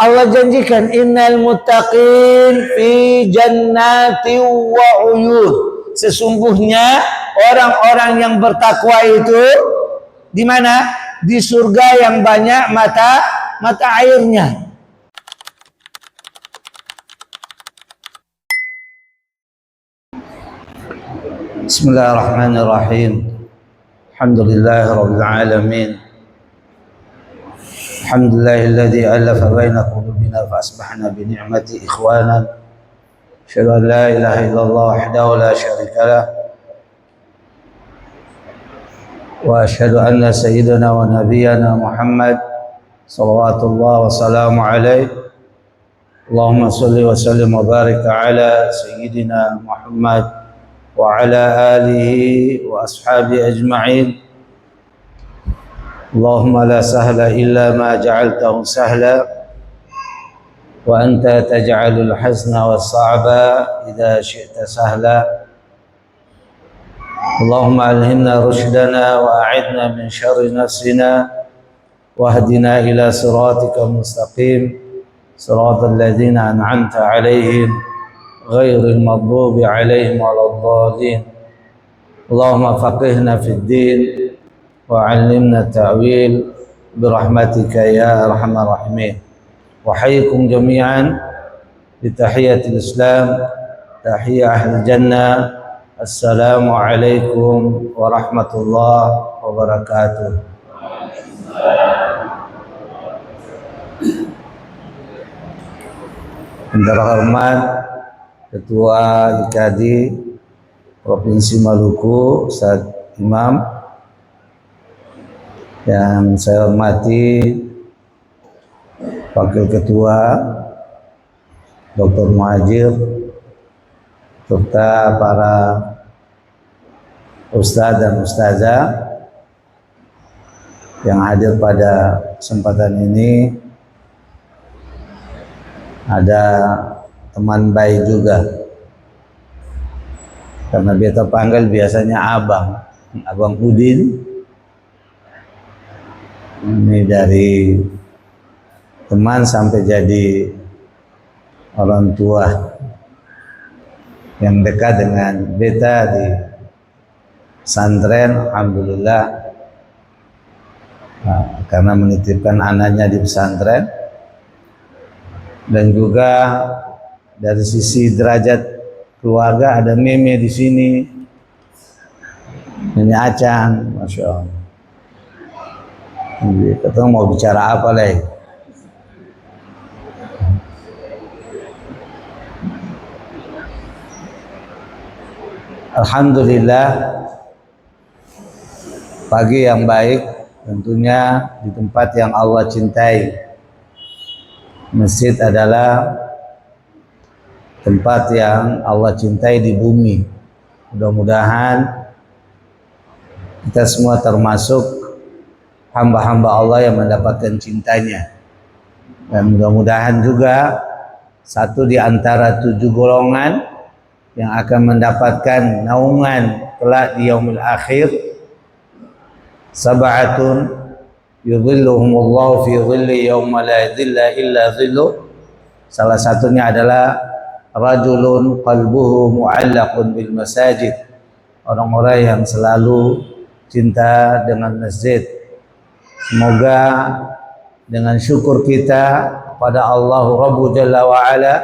Allah janjikan innal muttaqin fi jannati wa uyun. Sesungguhnya orang-orang yang bertakwa itu di mana? Di surga yang banyak mata airnya. Bismillahirrahmanirrahim. Alhamdulillahirabbil alamin. Alhamdulillahilladzi alafa baina qulubina fa asbahna bi ni'mati ikhwanan. Asyhadu an la ilaha illallah wahdahu la syarika lah. Wa asyhadu anna sayyidana wa nabiyyana Muhammad sallallahu wa sallamu alaihi. Allahumma shalli wa sallim wa barik ala sayyidina Muhammad wa ala alihi wa ashabihi ajma'in. Allahumma la sahla illa ma ja'altahu sahla wa anta taj'alul hazna was-sa'ba idza syi'ta sahla. Allahumma alhimna rushdana wa a'idna min syarri nafsina wahdina ila siratika mustaqim siratal ladzina an'amta 'alaihim ghairil maghdubi 'alaihim waladdallin. Allahumma faqihna fid din wa 'allimna ta'wil birahmatika ya arhamar rahimin. Wa hayyikum jami'an bi tahiyatil Islam, tahiyya ahli jannah. Assalamu alaikum warahmatullahi wabarakatuh. Yang terhormat Ketua IKAD Provinsi Maluku, Ustaz Imam, yang saya hormati Wakil Ketua Dr. Muhajir, serta para ustadz dan ustazah yang hadir pada kesempatan ini. Ada teman baik juga, karena beta panggil biasanya Abang Udin. Ini dari teman sampai jadi orang tua yang dekat dengan beta di pesantren, alhamdulillah. Karena menitipkan anaknya di pesantren, dan juga dari sisi derajat keluarga ada Meme di sini, Nenek Acang, masya Allah. Kita mau bicara apa lagi? Alhamdulillah, pagi yang baik tentunya di tempat yang Allah cintai. Masjid adalah tempat yang Allah cintai di bumi. Mudah-mudahan kita semua termasuk hamba-hamba Allah yang mendapatkan cintanya. Dan mudah-mudahan juga satu di antara 7 golongan yang akan mendapatkan naungan kelak di yaumil akhir. Sab'atun yudhilluhumullahu fi dhilli yauma la dhilla illa dhilluh. Salah satunya adalah rajulun qalbuhu mu'allaqun bil masajid, orang-orang yang selalu cinta dengan masjid. Semoga dengan syukur kita kepada Allah Rabbu Jalla wa Ala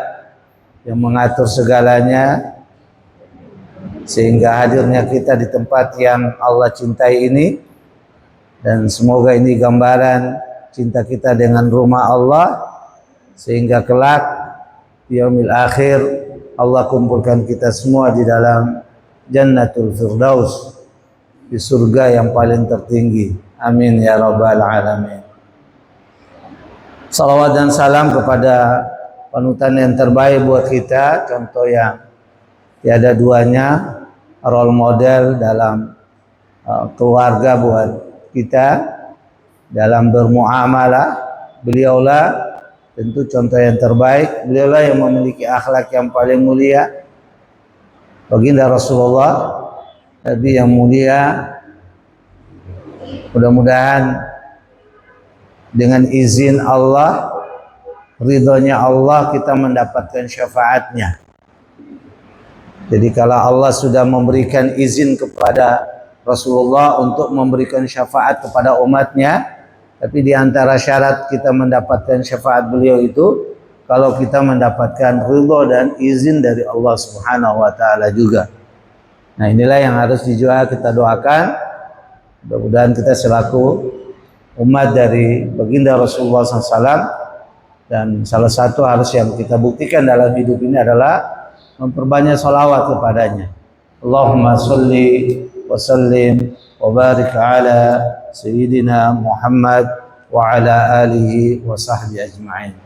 yang mengatur segalanya, sehingga hadirnya kita di tempat yang Allah cintai ini, dan semoga ini gambaran cinta kita dengan rumah Allah, sehingga kelak di yaumil akhir Allah kumpulkan kita semua di dalam Jannatul Firdaus, di surga yang paling tertinggi. Amin ya rabbal alamin. Salawat dan salam kepada panutan yang terbaik buat kita, contoh yang tiada duanya, role model dalam keluarga buat kita, dalam bermuamalah. Beliaulah tentu contoh yang terbaik. Beliaulah yang memiliki akhlak yang paling mulia. Baginda Rasulullah, Nabi yang mulia. Mudah-mudahan dengan izin Allah ridhonya Allah kita mendapatkan syafaatnya. Jadi kalau Allah sudah memberikan izin kepada Rasulullah untuk memberikan syafaat kepada umatnya, tapi di antara syarat kita mendapatkan syafaat beliau itu kalau kita mendapatkan ridho dan izin dari Allah Subhanahu wa taala juga. Nah, inilah yang harus kita doakan. Mudah-mudahan kita selaku umat dari baginda Rasulullah SAW, dan salah satu harus yang kita buktikan dalam hidup ini adalah memperbanyak salawat kepadanya. Allahumma salli wa sallim wa barik ala sayyidina Muhammad wa ala alihi wa sahbihi ajma'in.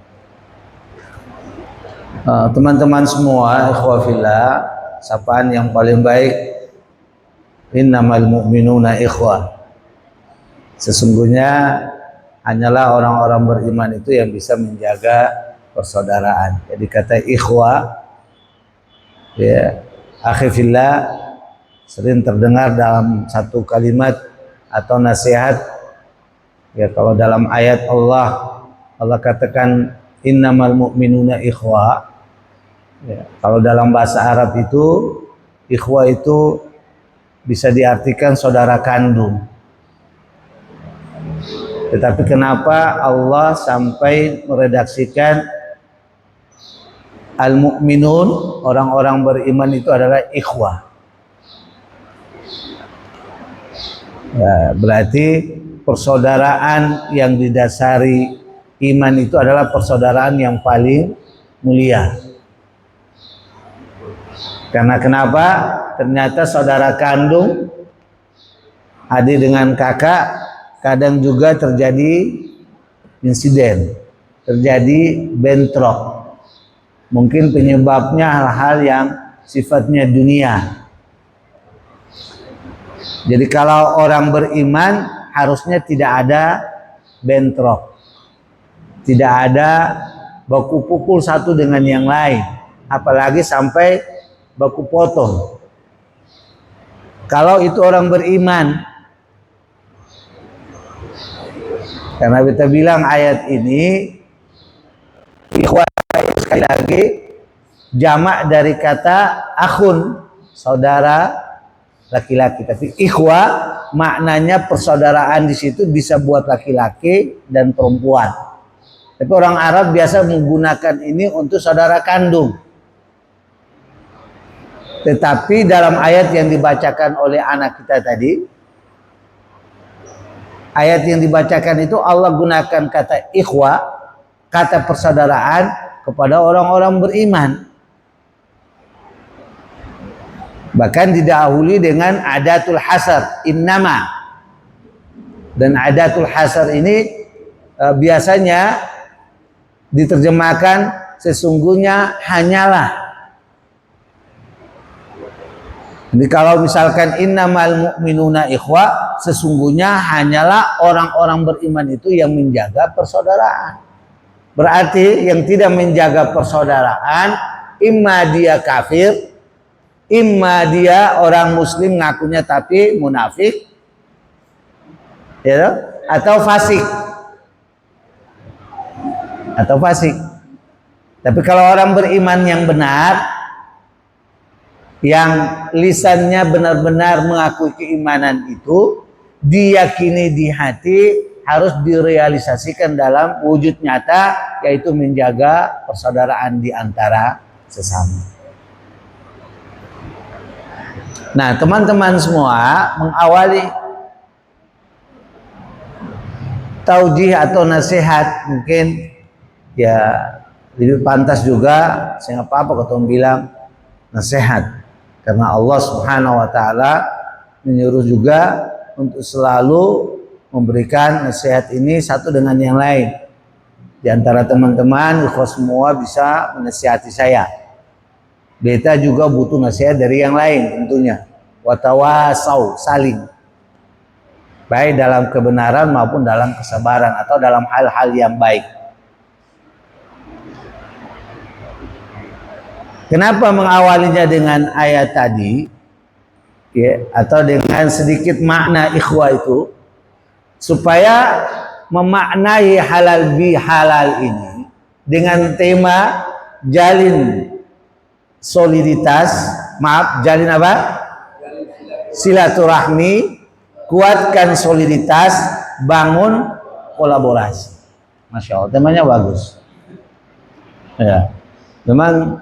Teman-teman semua, ikhwah fillah, sapaan yang paling baik, innamal mu'minuna ikhwah. Sesungguhnya hanyalah orang-orang beriman itu yang bisa menjaga persaudaraan. Jadi kata ikhwah, ya, akhi fillah, sering terdengar dalam satu kalimat atau nasihat. Ya, kalau dalam ayat Allah katakan innamal mu'minuna ikhwah. Ya, kalau dalam bahasa Arab itu ikhwah itu bisa diartikan saudara kandung. Tetapi kenapa Allah sampai meredaksikan al-mu'minun, orang-orang beriman itu adalah ikhwah? Ya, berarti persaudaraan yang didasari iman itu adalah persaudaraan yang paling mulia. Karena kenapa? Ternyata saudara kandung, adik dengan kakak, kadang juga terjadi insiden, terjadi bentrok. Mungkin penyebabnya hal-hal yang sifatnya dunia. Jadi kalau orang beriman harusnya tidak ada bentrok, tidak ada baku pukul satu dengan yang lain, apalagi sampai baku potong. Kalau itu orang beriman, karena kita bilang ayat ini ikhwah, sekali lagi jamak dari kata akhun, saudara laki-laki. Tapi ikhwah maknanya persaudaraan di situ bisa buat laki-laki dan perempuan. Tapi orang Arab biasa menggunakan ini untuk saudara kandung. Tetapi dalam ayat yang dibacakan oleh anak kita tadi, ayat yang dibacakan itu Allah gunakan kata ikhwah, kata persaudaraan kepada orang-orang beriman. Bahkan didahului dengan adatul hasar, innama. Dan adatul hasar ini biasanya diterjemahkan sesungguhnya hanyalah. Jadi kalau misalkan innamal mu'minuna ikhwah, sesungguhnya hanyalah orang-orang beriman itu yang menjaga persaudaraan. Berarti yang tidak menjaga persaudaraan, imma dia kafir, imma dia orang muslim ngakunya tapi munafik, ya, atau fasik. Atau fasik. Tapi kalau orang beriman yang benar, yang lisannya benar-benar mengakui keimanan itu, diyakini di hati, harus direalisasikan dalam wujud nyata, yaitu menjaga persaudaraan di antara sesama. Nah, teman-teman semua, mengawali taujih atau nasihat, mungkin ya lebih pantas juga, saya nggak apa-apa kalau bilang nasihat. Karena Allah Subhanahu wa taala menyuruh juga untuk selalu memberikan nasihat ini satu dengan yang lain. Di antara teman-teman ikhwas semua bisa menasihati saya. Beta juga butuh nasihat dari yang lain tentunya. Watawasau, saling. Baik dalam kebenaran maupun dalam kesabaran atau dalam hal-hal yang baik. Kenapa mengawalinya dengan ayat tadi, ya, atau dengan sedikit makna ikhwah itu, supaya memaknai halal bihalal ini, dengan tema jalin soliditas, jalin apa? Silaturahmi, kuatkan soliditas, bangun kolaborasi. Masya Allah, temanya bagus. Ya, memang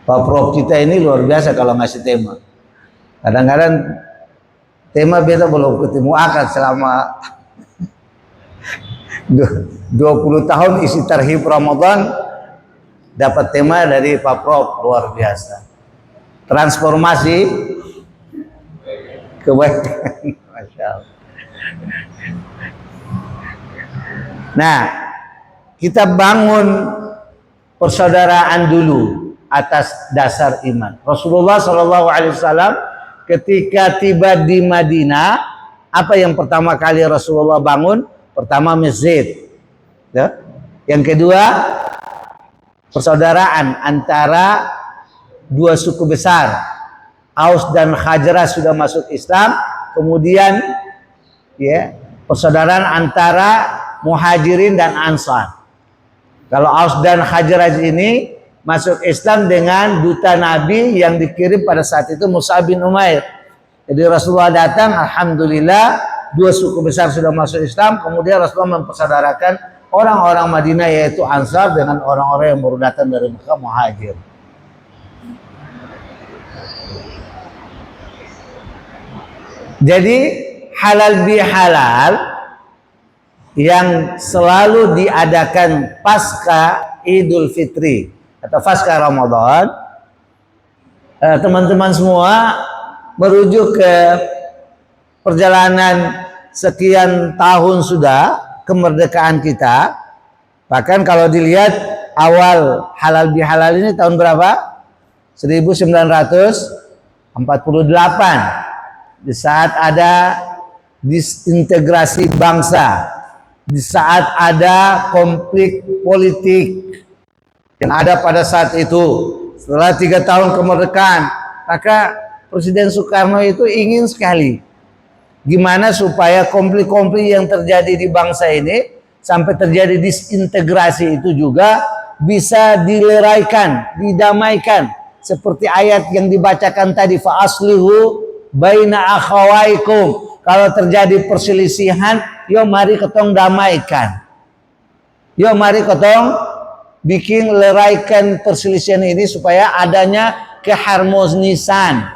Pak Prof kita ini luar biasa kalau ngasih tema. Kadang-kadang tema beta belum ketemu akad selama 20 tahun isi tarhib Ramadan, dapat tema dari Pak Prof luar biasa. Transformasi kebaikan. Masya Allah. Nah, kita bangun persaudaraan dulu atas dasar iman. Rasulullah SAW ketika tiba di Madinah, apa yang pertama kali Rasulullah bangun? Pertama masjid. Ya. Yang kedua, persaudaraan antara dua suku besar. Aus dan Khazraj sudah masuk Islam. Kemudian ya, persaudaraan antara Muhajirin dan Ansar. Kalau Aus dan Khazraj ini masuk Islam dengan duta Nabi yang dikirim pada saat itu Mus'ab bin Umair. Jadi Rasulullah datang, alhamdulillah dua suku besar sudah masuk Islam. Kemudian Rasulullah mempersaudarakan orang-orang Madinah yaitu Ansar dengan orang-orang yang baru datang dari Mekah, Muhajir. Jadi halal bihalal yang selalu diadakan pasca Idul Fitri atau pasca Ramadan, teman-teman semua merujuk ke perjalanan sekian tahun sudah kemerdekaan kita. Bahkan kalau dilihat awal halal bihalal ini tahun berapa? 1948. Di saat ada disintegrasi bangsa, di saat ada konflik politik yang ada pada saat itu. Setelah 3 tahun kemerdekaan, maka Presiden Soekarno itu ingin sekali gimana supaya konflik-konflik yang terjadi di bangsa ini sampai terjadi disintegrasi itu juga bisa dileraikan, didamaikan, seperti ayat yang dibacakan tadi, fa aslihu baina akhawaikum. Kalau terjadi perselisihan, yo mari ketong damaikan. Yo mari ketong bikin leraikan perselisihan ini supaya adanya keharmonisan,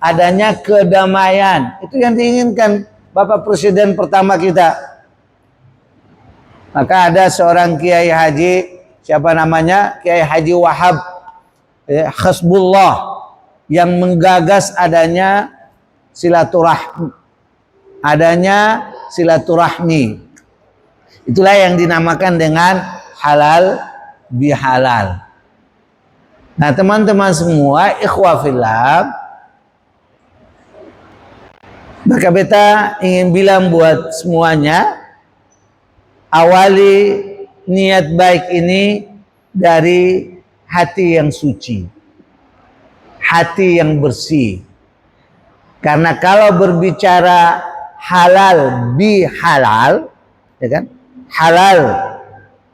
adanya kedamaian. Itu yang diinginkan Bapak Presiden pertama kita. Maka ada seorang Kiai Haji, siapa namanya? Kiai Haji Wahab Hasbullah, yang menggagas adanya silaturahmi. Itulah yang dinamakan dengan halal bihalal. Nah, teman-teman semua, ikhwah fillah, maka beta ingin bilang buat semuanya, awali niat baik ini dari hati yang suci, hati yang bersih. Karena kalau berbicara halal bihalal, ya kan? Halal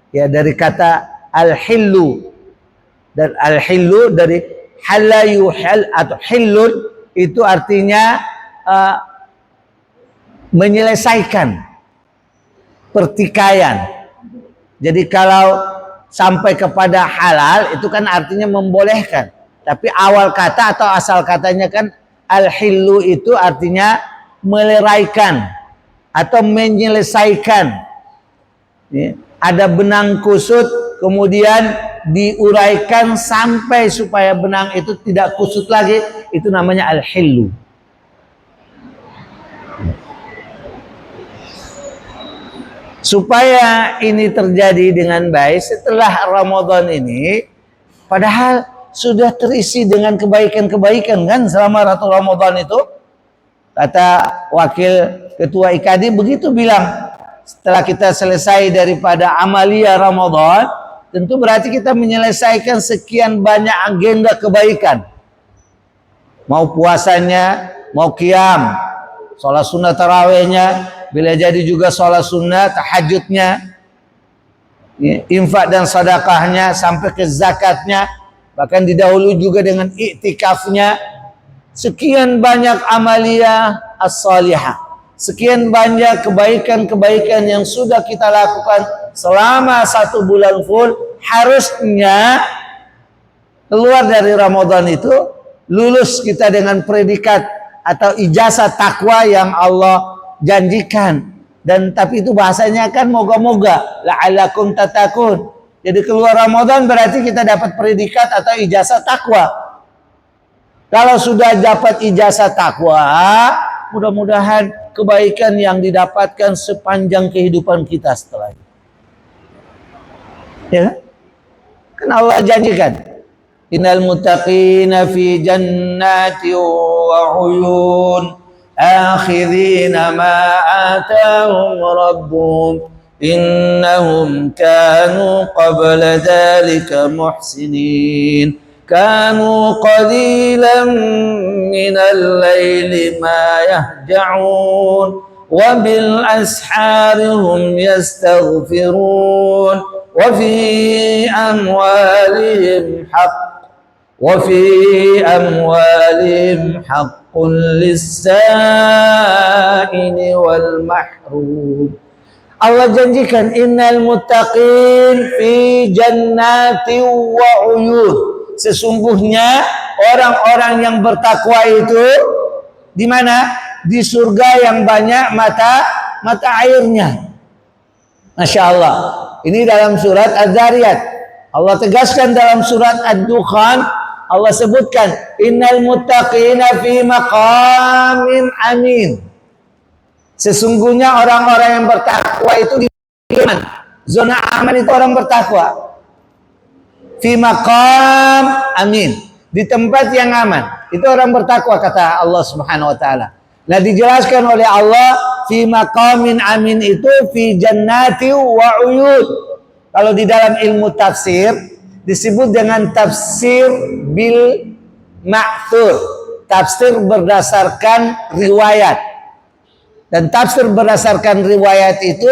ya dari kata al-hillu, dan al-hillu dari halla yuhal atau hillun, itu artinya menyelesaikan pertikaian. Jadi kalau sampai kepada halal itu kan artinya membolehkan, tapi awal kata atau asal katanya kan al-hillu itu artinya meleraikan atau menyelesaikan. Ya, ada benang kusut kemudian diuraikan sampai supaya benang itu tidak kusut lagi, itu namanya al-hillu. Supaya ini terjadi dengan baik setelah Ramadan ini, padahal sudah terisi dengan kebaikan-kebaikan kan selama Ramadan itu. Kata wakil ketua IKD begitu bilang, setelah kita selesai daripada amalia Ramadan, tentu berarti kita menyelesaikan sekian banyak agenda kebaikan. Mau puasanya, mau qiyam, sholat sunnah tarawihnya, bila jadi juga sholat sunnah tahajudnya, infak dan sedekahnya sampai ke zakatnya, bahkan didahului juga dengan iktikafnya. Sekian banyak amaliyah as-salihah, sekian banyak kebaikan-kebaikan yang sudah kita lakukan selama 1 bulan full. Harusnya keluar dari Ramadan itu lulus kita dengan predikat atau ijazah takwa yang Allah janjikan. Dan tapi itu bahasanya kan moga-moga, la'allakum tatakun. Jadi keluar Ramadan berarti kita dapat predikat atau ijazah takwa. Kalau sudah dapat ijazah takwa, mudah-mudahan kebaikan yang didapatkan sepanjang kehidupan kita setelah itu. Ya, kan Allah janjikan, innal muttaqina fi jannati wa uyun akhirina ma atahum rabbuhum innahum kanu qabla dhalika muhsinin kanu qalilan minal laili ma yahja'un wa bil ashari hum yastaghfirun wa fi amwalihim haqqun lis-sa'ili wal mahrum. Allah janjikan innal muttaqin fi jannati wa uyun. Sesungguhnya orang-orang yang bertakwa itu di mana? Di surga yang banyak mata airnya. Masya Allah. Ini dalam surat Az-Zariyat. Allah tegaskan dalam surat Ad-Dukhan. Allah sebutkan innal muttaqina fi maqamin amin. Sesungguhnya orang-orang yang bertakwa itu di zona aman itu orang bertakwa. Fi maqam amin, di tempat yang aman. Itu orang bertakwa kata Allah Subhanahu wa taala. Nah, dijelaskan oleh Allah fi maqamin amin itu fi jannati wa uyun. Kalau di dalam ilmu tafsir disebut dengan tafsir bil ma'thur, tafsir berdasarkan riwayat. Dan tafsir berdasarkan riwayat itu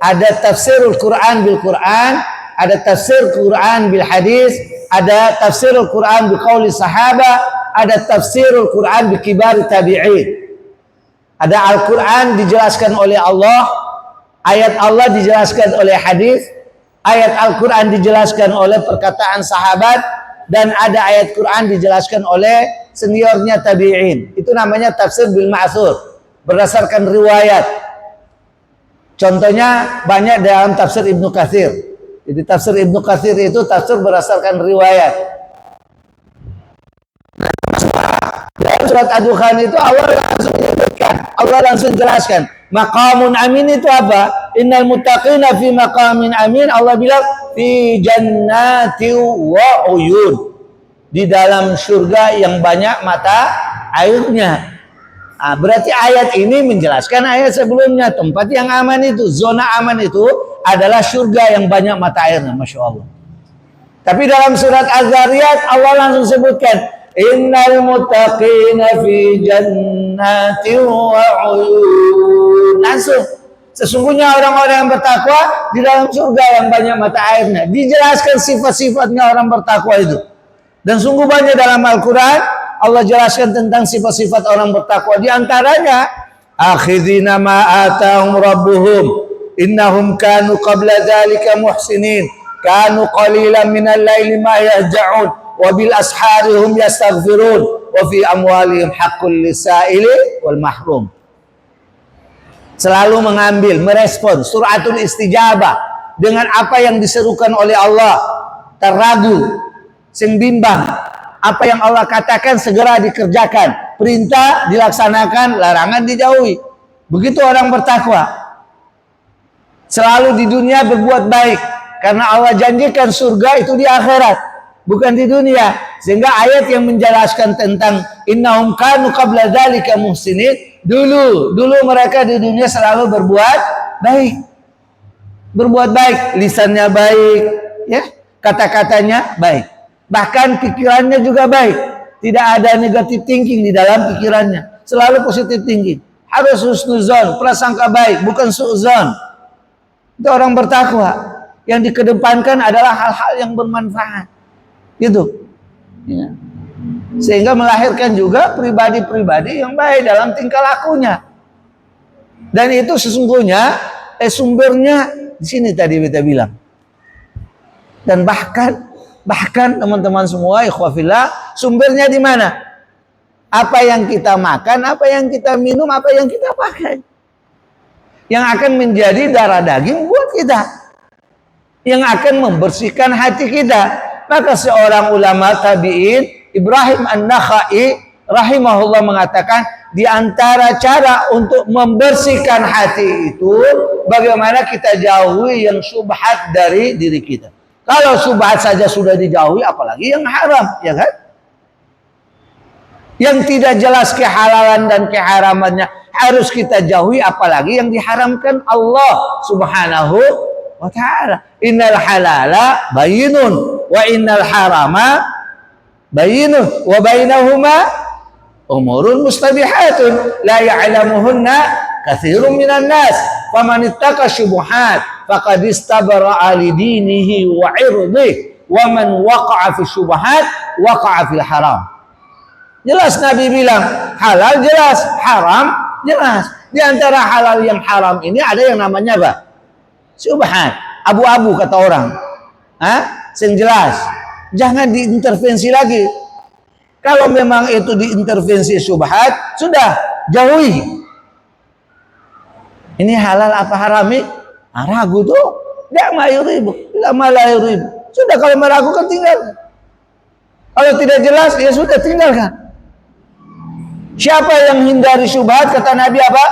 ada tafsirul Quran bil Quran, ada tafsir Quran bil hadis, ada tafsirul Quran bi qauli sahabat, ada tafsirul Quran bi kibar tabi'in. Ada Al-Quran dijelaskan oleh Allah, ayat Allah dijelaskan oleh hadis, ayat Al-Quran dijelaskan oleh perkataan sahabat, dan ada ayat Quran dijelaskan oleh seniornya tabi'in. Itu namanya tafsir bil ma'thur, berdasarkan riwayat. Contohnya banyak dalam tafsir Ibnu Katsir. Jadi tafsir Ibnu Katsir itu tafsir berdasarkan riwayat. Dalam surat Ad-Dukhan itu Allah langsung menyebutkan, Allah langsung jelaskan maqamun amin itu apa? Innal muttaqina fi maqamin amin. Allah bilang fi jannati wa uyun, di dalam surga yang banyak mata airnya. Nah, berarti ayat ini menjelaskan ayat sebelumnya. Tempat yang aman itu, zona aman itu adalah surga yang banyak mata airnya. Masya Allah. Tapi dalam surat Az-Zariyat Allah langsung sebutkan innal muttaqina fi jannati wa uyun. Langsung, sesungguhnya orang-orang yang bertakwa di dalam surga yang banyak mata airnya. Dijelaskan sifat-sifatnya orang bertakwa itu. Dan sungguh banyak dalam Al-Quran Allah jelaskan tentang sifat-sifat orang bertakwa. Di antaranya akhidina ma atahum rabbuhum innahum kanu qabla dzalika muhsinin kanu qalilan minal laili ma yahja'un wa bil ashari hum yastaghfirun wa fi amwalihim haqqul lisaili wal mahrum. Selalu mengambil, merespon suratul istijabah dengan apa yang diserukan oleh Allah. Terragu, sing bimbang, apa yang Allah katakan segera dikerjakan, perintah dilaksanakan, larangan dijauhi. Begitu orang bertakwa. Selalu di dunia berbuat baik, karena Allah janjikan surga itu di akhirat, bukan di dunia. Sehingga ayat yang menjelaskan tentang innahum kanu qabla dzalika muhsinin, dulu mereka di dunia selalu berbuat baik. Berbuat baik, lisannya baik, ya, kata-katanya baik. Bahkan pikirannya juga baik. Tidak ada negatif thinking di dalam pikirannya. Selalu positif thinking. Harus husnuzon, prasangka baik, bukan su'zon. Itu orang bertakwa. Yang dikedepankan adalah hal-hal yang bermanfaat. Gitu. Ya. Sehingga melahirkan juga pribadi-pribadi yang baik dalam tingkah lakunya. Dan itu sesungguhnya sumbernya di sini tadi kita bilang. Dan bahkan teman-teman semua ikhwafillah, sumbernya di mana? Apa yang kita makan, apa yang kita minum, apa yang kita pakai. Yang akan menjadi darah daging buat kita. Yang akan membersihkan hati kita. Maka seorang ulama tabi'in, Ibrahim An-Nakhai rahimahullah mengatakan, di antara cara untuk membersihkan hati itu, bagaimana kita jauhi yang syubhat dari diri kita. Kalau syubhat saja sudah dijauhi, apalagi yang haram, ya kan? Yang tidak jelas kehalalan dan keharamannya harus kita jauhi, apalagi yang diharamkan Allah Subhanahu wa ta'ala. Innal halala bayyinun wa innal harama bayyinun wa bainahuma umurun mustabihatun la ya'lamuhunna katsirun minan nas faman ittaqa syubuhat faqad istabra'a li dinihi wa 'irdihi wa man waqa'a fi syubuhat waqa'a fil haram. Jelas Nabi bilang halal jelas, haram jelas. Di antara halal yang haram ini ada yang namanya apa? Syubhat, abu-abu kata orang. Yang jelas. Jangan diintervensi lagi. Kalau memang itu diintervensi syubhat, sudah jauhi. Ini halal apa haram? Ragu tuh. Lama yuribu. Sudah kalau meragukan tinggal. Kalau tidak jelas ya sudah tinggalkan. Siapa yang hindari syubhat kata Nabi apa?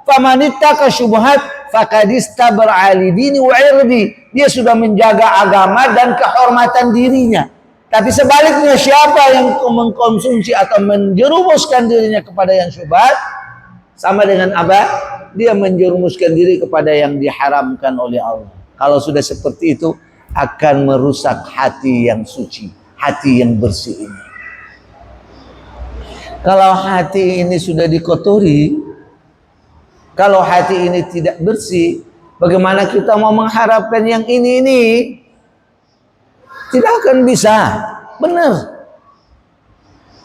Famanittaka syubhat faqad istabra'a li dini wa 'irdi. Dia sudah menjaga agama dan kehormatan dirinya. Tapi sebaliknya siapa yang mengkonsumsi atau menjerumuskan dirinya kepada yang syubhat, sama dengan apa? Dia menjerumuskan diri kepada yang diharamkan oleh Allah. Kalau sudah seperti itu akan merusak hati yang suci, hati yang bersih ini. Kalau hati ini sudah dikotori, kalau hati ini tidak bersih, bagaimana kita mau mengharapkan yang ini? Tidak akan bisa. Benar.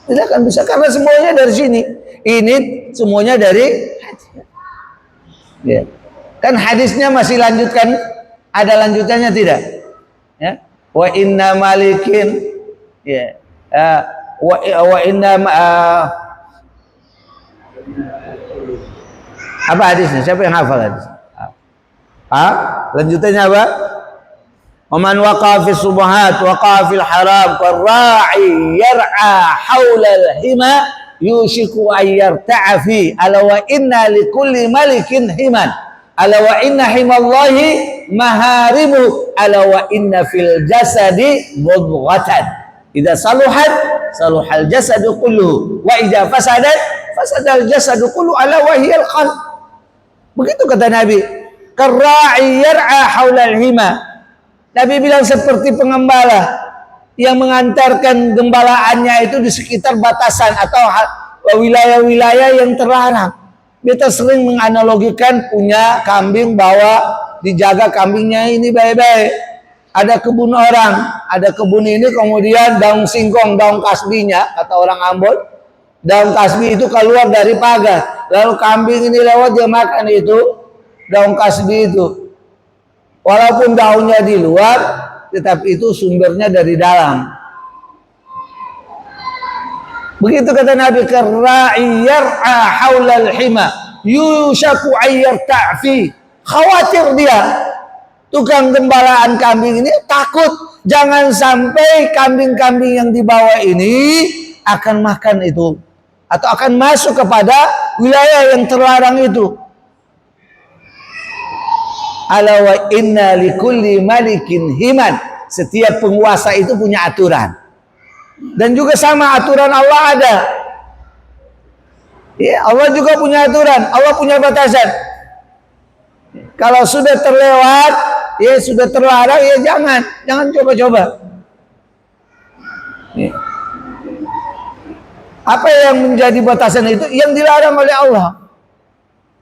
Tidak akan bisa. Karena semuanya dari sini. Ini semuanya dari hati. Ya. Kan hadisnya masih lanjutkan. Ada lanjutannya tidak? Ya. Wa inna malikin. Ya. Wa inna apa hadisnya? Siapa yang hafal hadis? Lanjutannya apa? Waman waqa'a fi subuhat waqa'a fil haram qarra'i yar'a haula al-hima yushiku an yarta'a fi ala wa inna likulli malikin himan ala wa inna himallahi maharimu ala wa inna fil jasadi mudghatan idza saluhat saluhal jasadu kulluhu wa idza fasadat fasadal jasadu kullu ala wa hiyal qalb. Begitu kata Nabi, qarra'i yar'a haula al-hima. Nabi bilang seperti pengembala yang mengantarkan gembalaannya itu di sekitar batasan atau wilayah-wilayah yang terlarang. Kita sering menganalogikan punya kambing, bawa dijaga kambingnya ini baik-baik. Ada kebun orang, ada kebun ini kemudian daun singkong, daun kasbinya, kata orang Ambon, daun kasbi itu keluar dari pagar. Lalu kambing ini lewat, dia makan itu daun kasbi itu. Walaupun daunnya di luar, tetapi itu sumbernya dari dalam. Begitu kata Nabi, karra'i yar'a haulal hima yushaku ayyar ta'fi. Khawatir dia, tukang gembalaan kambing ini takut jangan sampai kambing-kambing yang dibawa ini akan makan itu atau akan masuk kepada wilayah yang terlarang itu. Ala wa inna likulli malikin himan. Setiap penguasa itu punya aturan. Dan juga sama aturan Allah ada. Ya, Allah juga punya aturan. Allah punya batasan. Kalau sudah terlewat, ya sudah terlarang, ya jangan coba-coba. Ya. Apa yang menjadi batasan itu? Yang dilarang oleh Allah.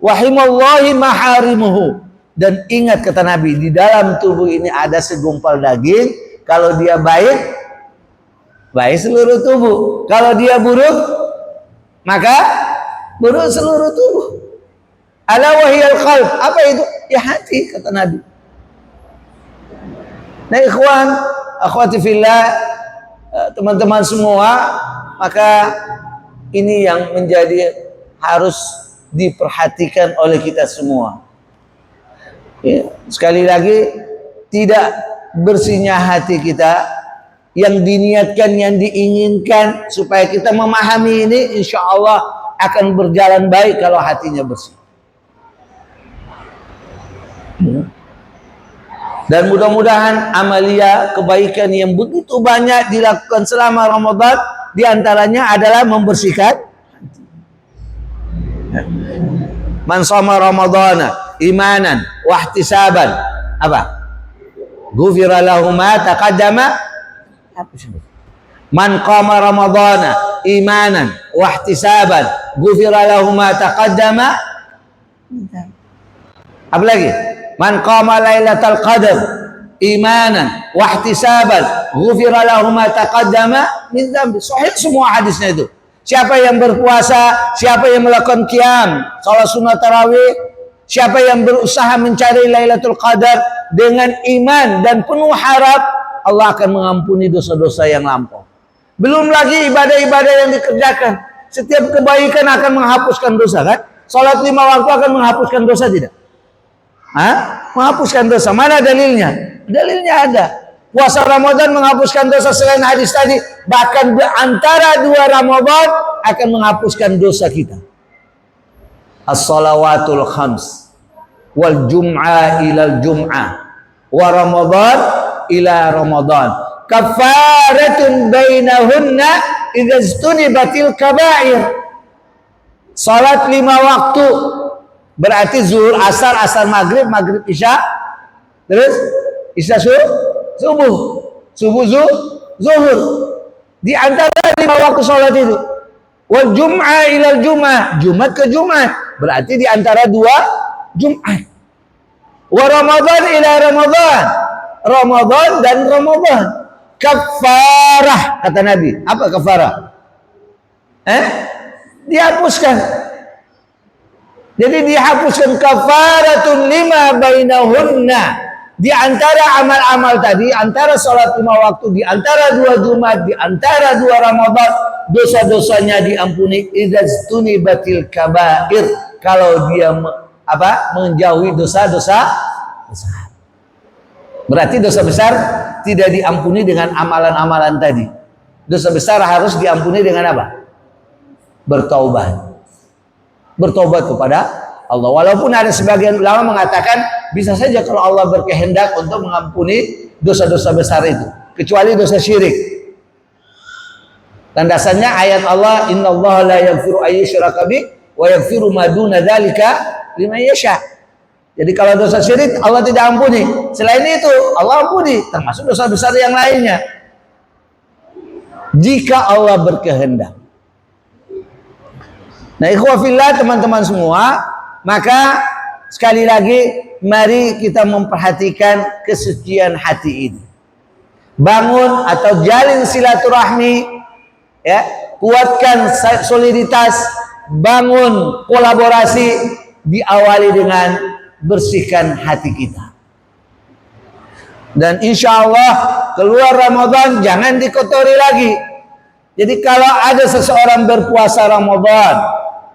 Wahimallahi maharimuhu. Dan ingat kata Nabi, di dalam tubuh ini ada segumpal daging. Kalau dia baik, baik seluruh tubuh. Kalau dia buruk, maka buruk seluruh tubuh. Ala wahiyal qalb. Apa itu? Ya hati, kata Nabi. Nah ikhwan, akhwati fillah, teman-teman semua, maka ini yang menjadi harus diperhatikan oleh kita semua. Ya, sekali lagi, tidak bersihnya hati kita, yang diniatkan, yang diinginkan supaya kita memahami ini, insya Allah akan berjalan baik kalau hatinya bersih. Dan mudah-mudahan amalia kebaikan yang begitu banyak dilakukan selama Ramadan, diantaranya adalah membersihkan hati. Man shoma Ramadhana imanan wa ihtisaban, apa? Ghufira lahu ma taqaddama. Man qama Ramadhana imanan wa ihtisaban, ghufira lahu ma taqaddama. Apa lagi? Man qama lailatal qadar imanan wa ihtisaban, ghufira lahu ma taqaddama min dzambi. Sahih semua hadisnya itu. Siapa yang berpuasa, siapa yang melakukan qiyam, salat sunat tarawih, siapa yang berusaha mencari Lailatul Qadar dengan iman dan penuh harap, Allah akan mengampuni dosa-dosa yang lampau. Belum lagi ibadah-ibadah yang dikerjakan. Setiap kebaikan akan menghapuskan dosa, kan? Salat 5 waktu akan menghapuskan dosa, tidak? Hah? Menghapuskan dosa. Mana dalilnya? Dalilnya ada. Puasa Ramadan menghapuskan dosa selain hadis tadi. Bahkan antara 2 Ramadan akan menghapuskan dosa kita. As-salawatul khams wal jum'ah ilal jum'ah wa Ramadan ila Ramadan kafaratun bainahunna idza istunibatil kaba'ir. Salat 5 waktu berarti zuhur, asar, asar, maghrib, maghrib, isya, terus isya subuh, subuh zuhur. Di antara 5 waktu salat itu, wal jum'ah ilal jum'ah, Jumat ke Jumat, berarti di antara 2 Jumat. Wa Ramadan ila Ramadan, Ramadan dan Ramadan. Kafarah, kata Nabi. Apa kafarah? Dihapuskan. Jadi dihapuskan kafaratun lima bainahunna. Di antara amal-amal tadi, antara sholat 5 waktu, di antara 2 Jumat, di antara 2 Ramadan, dosa-dosanya diampuni. Idastuni batil kabair, kalau dia menjauhi dosa-dosa besar. Berarti dosa besar tidak diampuni dengan amalan-amalan tadi. Dosa besar harus diampuni dengan apa? Bertaubat. Bertobat kepada Allah. Walaupun ada sebagian ulama mengatakan bisa saja kalau Allah berkehendak untuk mengampuni dosa-dosa besar itu, kecuali dosa syirik. Dan dasarnya ayat Allah, innallaha la yaghfiru ayyushraka bih wa yaghfiru ma duna dzalika liman yasha. Jadi kalau dosa syirik Allah tidak ampuni. Selain itu Allah ampuni, termasuk dosa besar yang lainnya. Jika Allah berkehendak. Nah, ikhwah fillah, teman-teman semua, maka sekali lagi mari kita memperhatikan kesucian hati ini. Bangun atau jalin silaturahmi, ya, kuatkan soliditas, bangun kolaborasi, diawali dengan bersihkan hati kita. Dan insya Allah keluar Ramadan jangan dikotori lagi. Jadi kalau ada seseorang berpuasa Ramadan,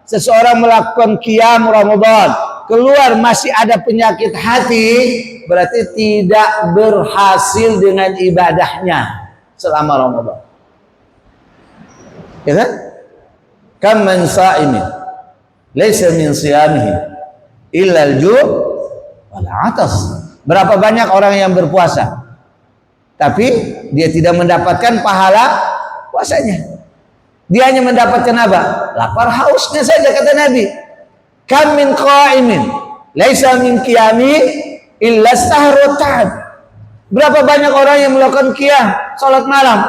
seseorang melakukan qiyam Ramadan, keluar masih ada penyakit hati, berarti tidak berhasil dengan ibadahnya selama Ramadan. Ya kan? Kam man sa'imin laisa min siyamihi illa al-ju' wal 'atas. Berapa banyak orang yang berpuasa tapi dia tidak mendapatkan pahala puasanya. Dia hanya mendapatkan apa? Lapar hausnya saja, kata Nabi. Kam min qa'imin laisa min qiyami illa sahru ta'ab. Berapa banyak orang yang melakukan qiyam, salat malam,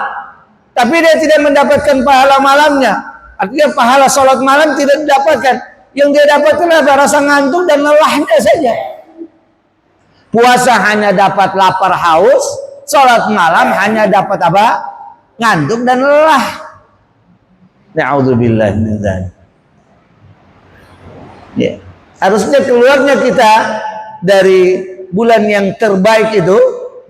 tapi dia tidak mendapatkan pahala malamnya. Artinya pahala salat malam tidak didapatkan. Yang dia dapatkan apa? Rasa ngantuk dan lelahnya saja. Puasa hanya dapat lapar haus, sholat malam hanya dapat apa? Ngantuk dan lelah. Na'udzubillah min dzalik. Ya. Harusnya keluarnya kita dari bulan yang terbaik itu,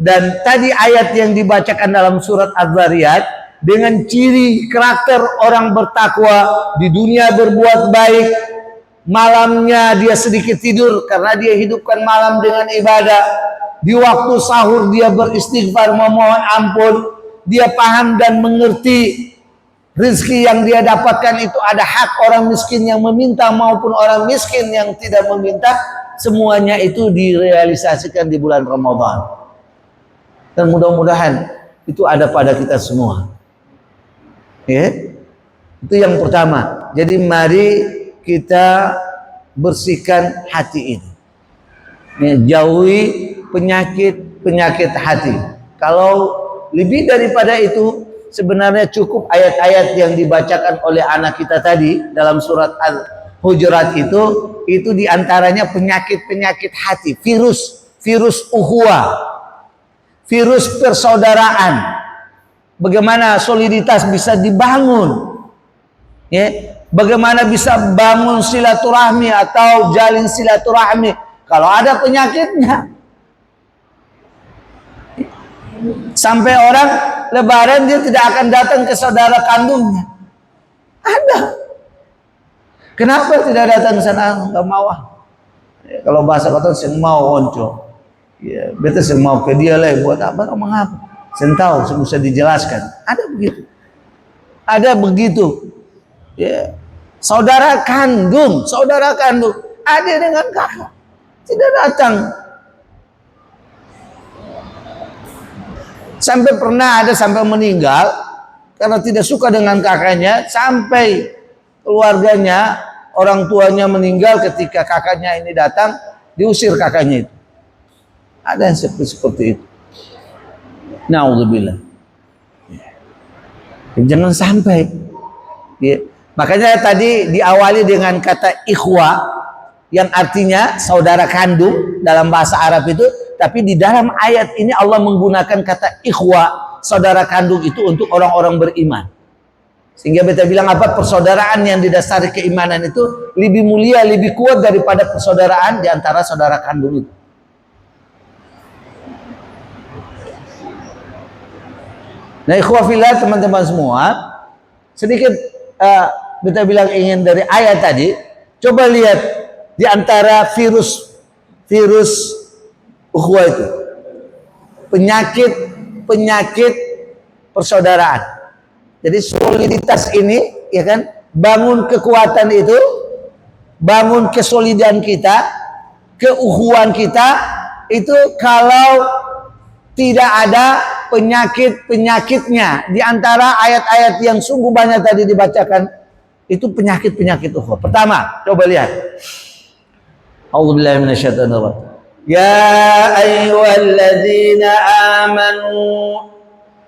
dan tadi ayat yang dibacakan dalam surat Az-Zariyat dengan ciri karakter orang bertakwa, di dunia berbuat baik, malamnya dia sedikit tidur karena dia hidupkan malam dengan ibadah, di waktu sahur dia beristighfar memohon ampun, dia paham dan mengerti rezeki yang dia dapatkan itu ada hak orang miskin yang meminta maupun orang miskin yang tidak meminta, semuanya itu direalisasikan di bulan Ramadan. Dan mudah-mudahan itu ada pada kita semua. Ya? Itu yang pertama. Jadi mari kita bersihkan hati ini. Ya, jauhi penyakit hati. Kalau lebih daripada itu, sebenarnya cukup ayat-ayat yang dibacakan oleh anak kita tadi dalam surat Al-Hujurat itu diantaranya penyakit-penyakit hati, virus ukhuwah, virus persaudaraan. Bagaimana soliditas bisa dibangun, ya? Bagaimana bisa bangun silaturahmi atau jalin silaturahmi kalau ada penyakitnya. Sampai orang lebaran dia tidak akan datang ke saudara kandungnya. Ada. Kenapa tidak datang ke sana? Enggak mau. Ya, kalau bahasa kota sing mau onco. Ya, beta sing mau ke dia lah buat apa kamu ngapa? Saya tahu, bisa dijelaskan. Ada begitu. Ada begitu. Ya. Saudara kandung, adik dengan kakak tidak datang. Sampai pernah ada sampai meninggal karena tidak suka dengan kakaknya, sampai keluarganya, orang tuanya meninggal ketika kakaknya ini datang, diusir kakaknya itu. Ada yang seperti itu. Na'udzubillah. Jangan sampai. Ya. Makanya tadi diawali dengan kata ikhwa, yang artinya saudara kandung dalam bahasa Arab itu, tapi di dalam ayat ini Allah menggunakan kata ikhwa, saudara kandung itu untuk orang-orang beriman. Sehingga beta bilang apa, persaudaraan yang didasari keimanan itu lebih mulia, lebih kuat daripada persaudaraan di antara saudara kandung itu. Nah, ikhwah fillah teman-teman semua, sedikit beta bilang ingin dari ayat tadi, coba lihat di antara virus ukhuwah itu, penyakit persaudaraan. Jadi soliditas ini, ya kan, bangun kekuatan itu, bangun kesolidan kita, keukhuwan kita itu kalau tidak ada penyakitnya. Di antara ayat-ayat yang sungguh banyak tadi dibacakan itu penyakit ukhuwah. Pertama, coba lihat. A'udzubillahi minasyaitonir rajim. Ya ayyuhalladzina amanu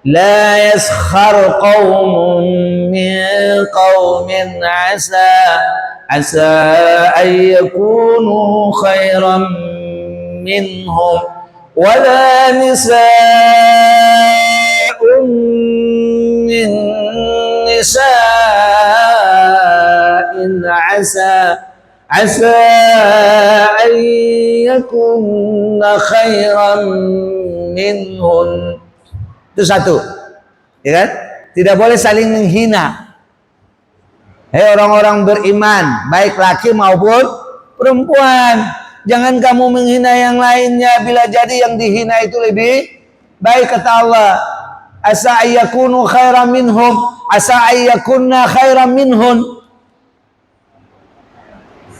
la yaskhar qaumun min qaumin asa an yakunu khairan minhum wala nisa'un min nisa'in asa an yakunna khairan minhun. Itu satu, ya kan? Tidak boleh saling menghina. Hei orang-orang beriman, baik laki maupun perempuan, jangan kamu menghina yang lainnya, bila jadi yang dihina itu lebih baik, kata Allah. Asa ayyakunu khairan minhum, asa ayyakunna khairan minhun.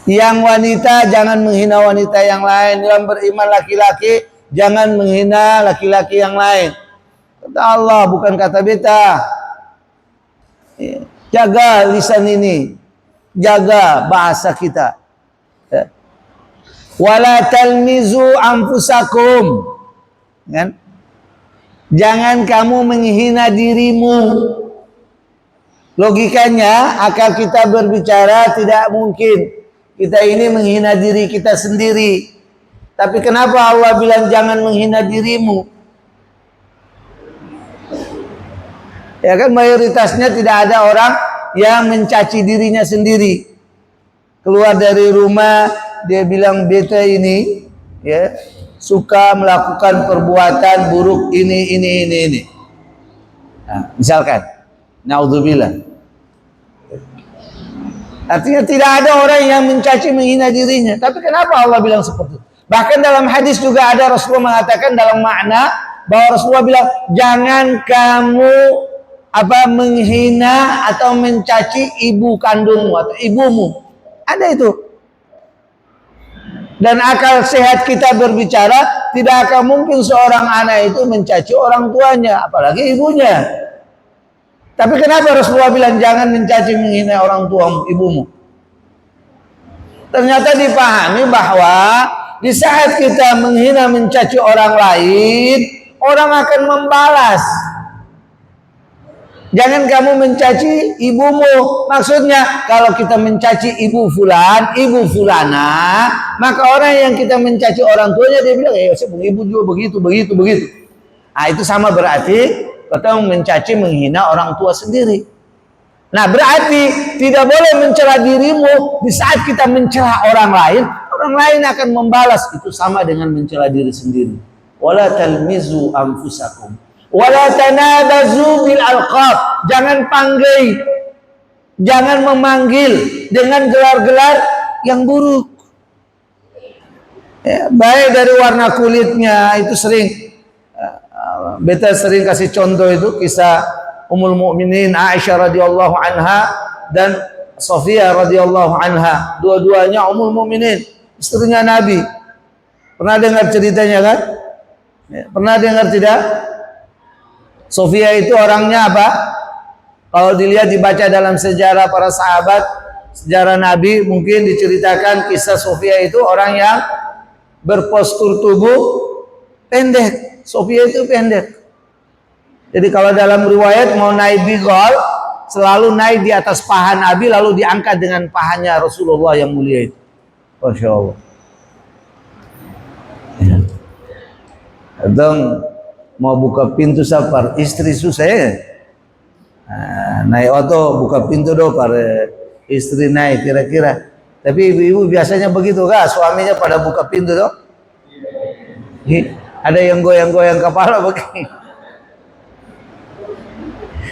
Yang wanita jangan menghina wanita yang lain, yang beriman laki-laki jangan menghina laki-laki yang lain. Kata Allah, bukan kata beta. Jaga lisan ini, jaga bahasa kita. Wala talmizu anfusakum, kan? Jangan kamu menghina dirimu. Logikanya, akal kita berbicara tidak mungkin kita ini menghina diri kita sendiri. Tapi kenapa Allah bilang jangan menghina dirimu? Ya kan mayoritasnya tidak ada orang yang mencaci dirinya sendiri. Keluar dari rumah dia bilang beta ini ya suka melakukan perbuatan buruk ini. Nah, misalkan naudzubillah. Artinya tidak ada orang yang mencaci menghina dirinya. Tapi kenapa Allah bilang seperti itu? Bahkan dalam hadis juga ada Rasulullah mengatakan dalam makna bahwa Rasulullah bilang jangan kamu menghina atau mencaci ibu kandungmu atau ibumu. Ada itu. Dan akal sehat kita berbicara tidak akan mungkin seorang anak itu mencaci orang tuanya, apalagi ibunya. Tapi kenapa Rasulullah bilang jangan mencaci menghina orang tuamu, ibumu? Ternyata dipahami bahwa di saat kita menghina mencaci orang lain, orang akan membalas. Jangan kamu mencaci ibumu. Maksudnya kalau kita mencaci ibu fulan, ibu fulana, maka orang yang kita mencaci orang tuanya dia bilang, ibu juga begitu. Nah, itu sama berarti kita mencaci menghina orang tua sendiri. Nah, berarti tidak boleh mencela dirimu di saat kita mencela orang lain akan membalas. Itu sama dengan mencela diri sendiri. Wala talmizu anfusakum. Wala tanabazu bil alqab. Jangan panggil, jangan memanggil dengan gelar-gelar yang buruk. Ya, baik dari warna kulitnya itu sering. Beta sering kasih contoh itu kisah Ummul Mukminin Aisyah radhiyallahu anha dan Sofia radhiyallahu anha. Dua-duanya Ummul Mukminin, istrinya Nabi. Pernah dengar ceritanya kan? Ya, pernah dengar tidak? Sofia itu orangnya apa? Kalau dilihat dibaca dalam sejarah para sahabat, sejarah Nabi, mungkin diceritakan kisah Sofia itu orang yang berpostur tubuh pendek. Sofia itu pendek. Jadi kalau dalam riwayat mau naik bigol, selalu naik di atas paha Nabi lalu diangkat dengan pahanya Rasulullah yang mulia itu. Masya Allah. Ya. Dong mau buka pintu sapar istri susah ya. Naik oto buka pintu do para istri naik kira-kira. Tapi ibu-ibu biasanya begitu kah? Suaminya pada buka pintu do. Ada yang goyang-goyang kepala begini.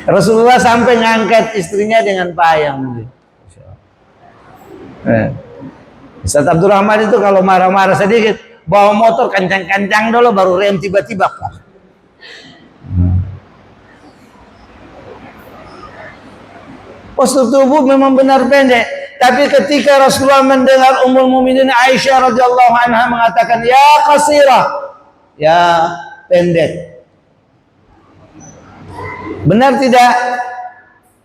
Rasulullah sampai ngangkat istrinya dengan payang. Ustaz Abdurrahman itu kalau marah-marah sedikit bawa motor kencang-kencang dulu baru rem tiba-tiba. Postur tubuh memang benar pendek, tapi ketika Rasulullah mendengar Ummul Mukminin Aisyah radhiyallahu anha mengatakan ya qasirah, ya pendek. Benar tidak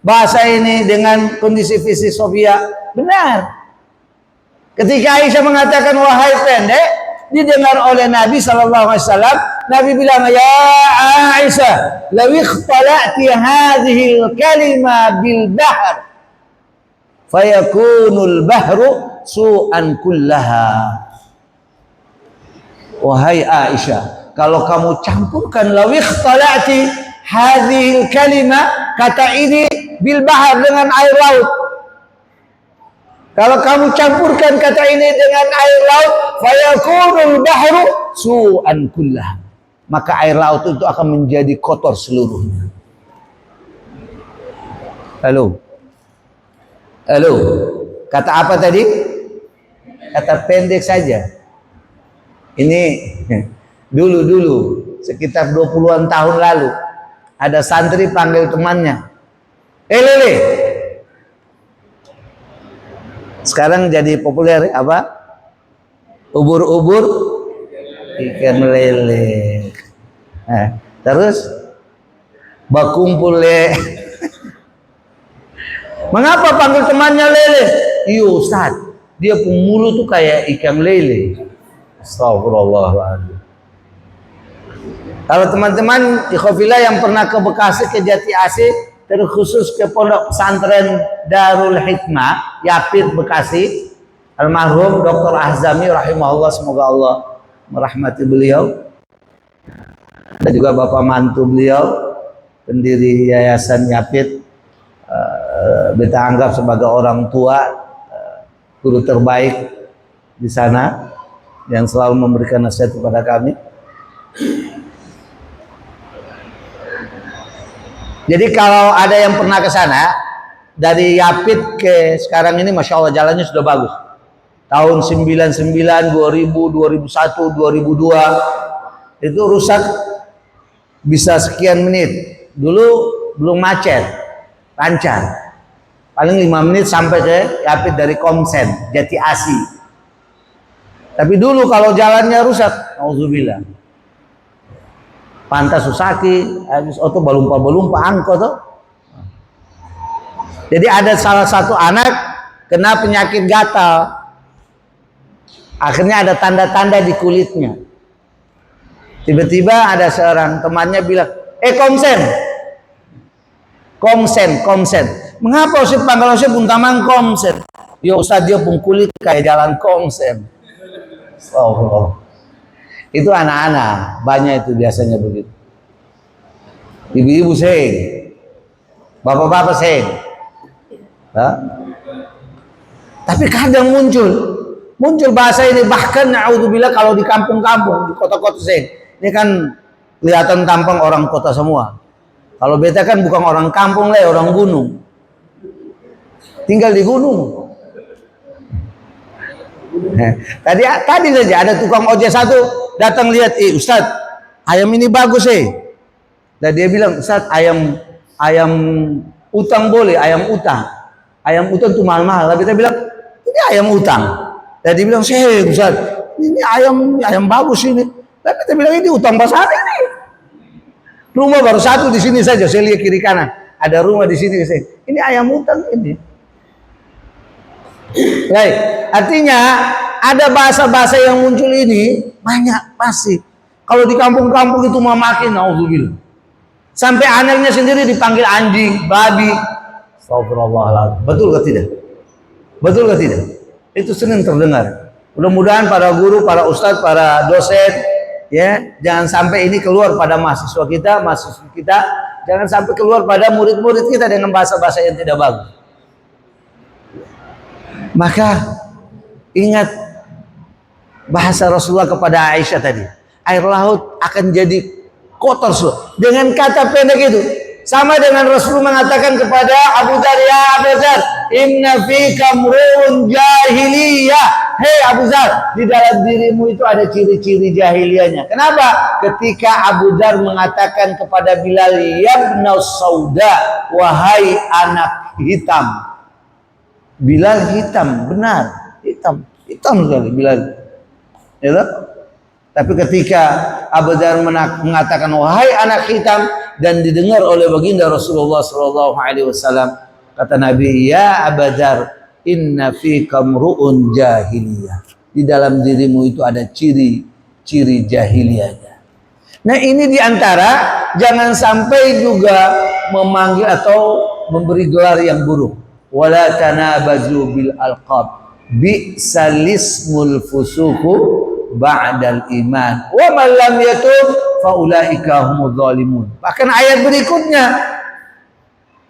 bahasa ini dengan kondisi fisik Sofia? Benar. Ketika Aisyah mengatakan wahai pendek, didengar oleh Nabi sallallahu alaihi wasallam. Nabi bilang, ya Aisyah, law ikhtala'ti hadhihi al-kalima bil bahr fayakunul bahru su'an kullaha. Wahai Aisyah, kalau kamu campurkan law ikhtala'ti hadhihi al-kalima, kata ini bil bahr dengan air laut. Kalau kamu campurkan kata ini dengan air laut, fayakunul bahru su'an kullaha. Maka air laut itu akan menjadi kotor seluruhnya. Halo. Kata apa tadi? Kata pendek saja. Ini dulu sekitar 20-an tahun lalu ada santri panggil temannya. Lele. Sekarang jadi populer apa? Ubur-ubur ikan lele. Terus bakumpul le. Mengapa panggil temannya lele? Iya Ustaz, dia pun mulut tuh kayak ikan lele. Astagfirullahaladzim. Kalau teman-teman ikhwafillah yang pernah ke Bekasi, ke Jati Asih, terkhusus ke Pondok Pesantren Darul Hikmah Yapit Bekasi, almarhum Dr. Ahzami rahimahullah, semoga Allah merahmati beliau. Dan juga bapak mantu beliau, pendiri Yayasan Yapit, kita anggap sebagai orang tua, guru terbaik di sana yang selalu memberikan nasihat kepada kami. Jadi kalau ada yang pernah ke sana dari Yapit ke sekarang ini, masya Allah jalannya sudah bagus. Tahun 99, 2000, 2001, 2002 itu rusak bisa sekian menit. Dulu belum macet, lancar. Paling 5 menit sampai ke Yapit dari Komsen, Jati Asi. Tapi dulu kalau jalannya rusak, auzubillah. Pantas Susaki, habis auto balumpa-balumpa angkot tuh. Jadi ada salah satu anak kena penyakit gatal. Akhirnya ada tanda-tanda di kulitnya. Tiba-tiba ada seorang temannya bilang, Komsen. Komsen. Mengapa Ustaz panggil Ustaz pun tamang Komsen? Ya Ustaz dia pun kulit kayak jalan Komsen. Oh. Itu anak-anak, banyak itu biasanya begitu. Ibu-ibu seng, bapak-bapak seng. Tapi kadang muncul bahasa ini, bahkan naudzubillah kalau di kampung-kampung, di kota-kota seng. Ini kan kelihatan tampang orang kota semua. Kalau beta kan bukan orang kampung lah, orang gunung. Tinggal di gunung. Tadi saja ada tukang ojek satu datang lihat, Ustaz, ayam ini bagus Dan dia bilang, Ustaz, ayam utang boleh, ayam utang. Ayam utang itu mahal-mahal. Tapi dia bilang, ini ayam utang. Dan dia bilang, Ustaz, ini ayam bagus ini. Tapi dia bilang, ini utang besar ini. Rumah baru satu di sini saja, saya lihat kiri kanan. Ada rumah di sini. Ini ayam utang ini. Baik, artinya ada bahasa-bahasa yang muncul ini banyak pasti. Kalau di kampung-kampung itu makin naudzubillah. Sampai anaknya sendiri dipanggil anjing, babi. Astagfirullahaladzim. Betul ke tidak? Betul ke tidak? Itu sering terdengar. Mudah-mudahan para guru, para ustadz, para dosen, ya, jangan sampai ini keluar pada mahasiswa kita, jangan sampai keluar pada murid-murid kita dengan bahasa-bahasa yang tidak bagus. Maka ingat bahasa Rasulullah kepada Aisyah tadi, air laut akan jadi kotor semua. Dengan kata pendek itu sama dengan Rasulullah mengatakan kepada Abu Dzar, ya Abu Dzar, inna fika mru'un jahiliyah. Hei Abu Dzar, di dalam dirimu itu ada ciri-ciri jahiliyahnya. Kenapa? Ketika Abu Dzar mengatakan kepada Bilal, yabna sauda, wahai anak hitam. Bilal hitam, benar, hitam sekali Bilal. Ya, tapi ketika Abu Dzar mengatakan wahai anak hitam dan didengar oleh baginda Rasulullah SAW, kata Nabi, ya Abu Dzar, inna fika mru'un jahiliyah. Di dalam dirimu itu ada ciri-ciri jahiliyahnya. Nah ini diantara jangan sampai juga memanggil atau memberi gelar yang buruk. Wala tanabazu bil alqab bi'sal ismul fusuqu ba'dal iman wa man lam yatub fa ulaika humudz zalimun. Bahkan ayat berikutnya,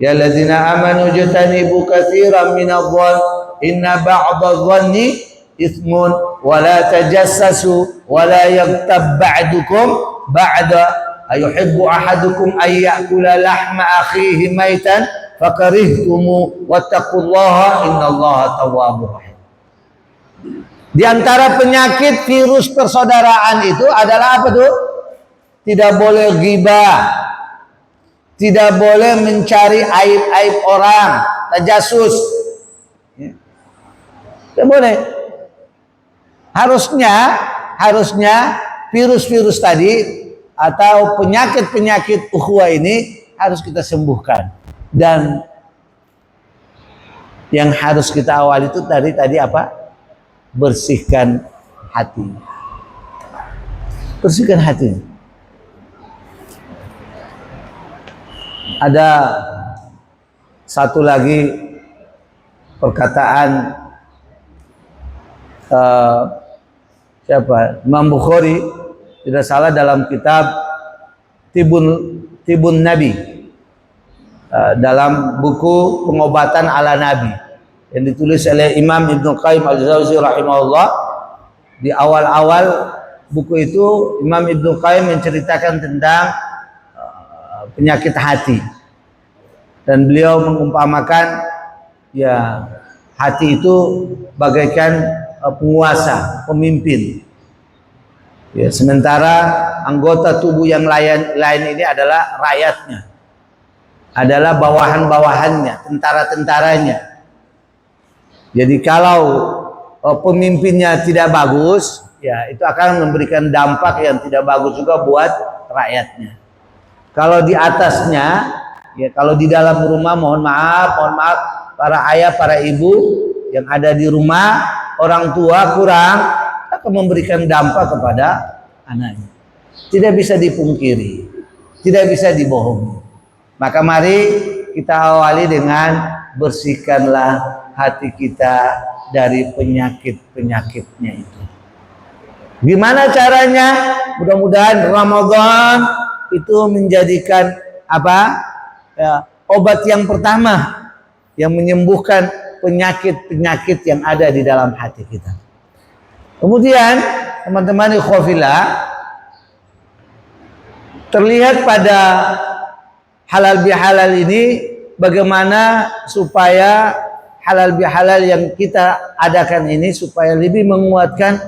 ya allazina amanu jatanibu katsiran minadh-dhann inna ba'dadh dhanni itsmun wa la tajassasu wa la yaghtab ba'dukum ba'da ayuhibbu ahadukum ay ya'kula lahma akhihi maitan fakarihtumu wattaqullaha innallaha tawwabur rahim. Di antara penyakit virus persaudaraan itu adalah apa tuh? Tidak boleh ghibah, tidak boleh mencari aib-aib orang, tajasus. Tidak boleh. Harusnya virus-virus tadi atau penyakit-penyakit ukhuwah ini harus kita sembuhkan. Dan yang harus kita awal itu tadi apa? Bersihkan hati. Bersihkan hati. Ada satu lagi perkataan siapa? Imam Bukhari tidak salah dalam kitab Tibun Nabi, dalam buku pengobatan ala Nabi yang ditulis oleh Imam Ibnu Qayyim al-Jauzi rahimahullah. Di awal-awal buku itu Imam Ibnu Qayyim menceritakan tentang penyakit hati, dan beliau mengumpamakan ya hati itu bagaikan penguasa, pemimpin. Ya, sementara anggota tubuh yang lain ini adalah rakyatnya, adalah bawahan-bawahannya, tentara-tentaranya. Jadi kalau pemimpinnya tidak bagus, ya itu akan memberikan dampak yang tidak bagus juga buat rakyatnya. Kalau di atasnya, ya kalau di dalam rumah, mohon maaf para ayah, para ibu yang ada di rumah, orang tua kurang, akan memberikan dampak kepada anaknya. Tidak bisa dipungkiri, tidak bisa dibohongi. Maka mari kita awali dengan bersihkanlah hati kita dari penyakit-penyakitnya itu. Gimana caranya? Mudah-mudahan Ramadan itu menjadikan obat yang pertama yang menyembuhkan penyakit-penyakit yang ada di dalam hati kita. Kemudian teman-teman ikhwafillah, terlihat pada halal bihalal ini bagaimana supaya halal bihalal yang kita adakan ini supaya lebih menguatkan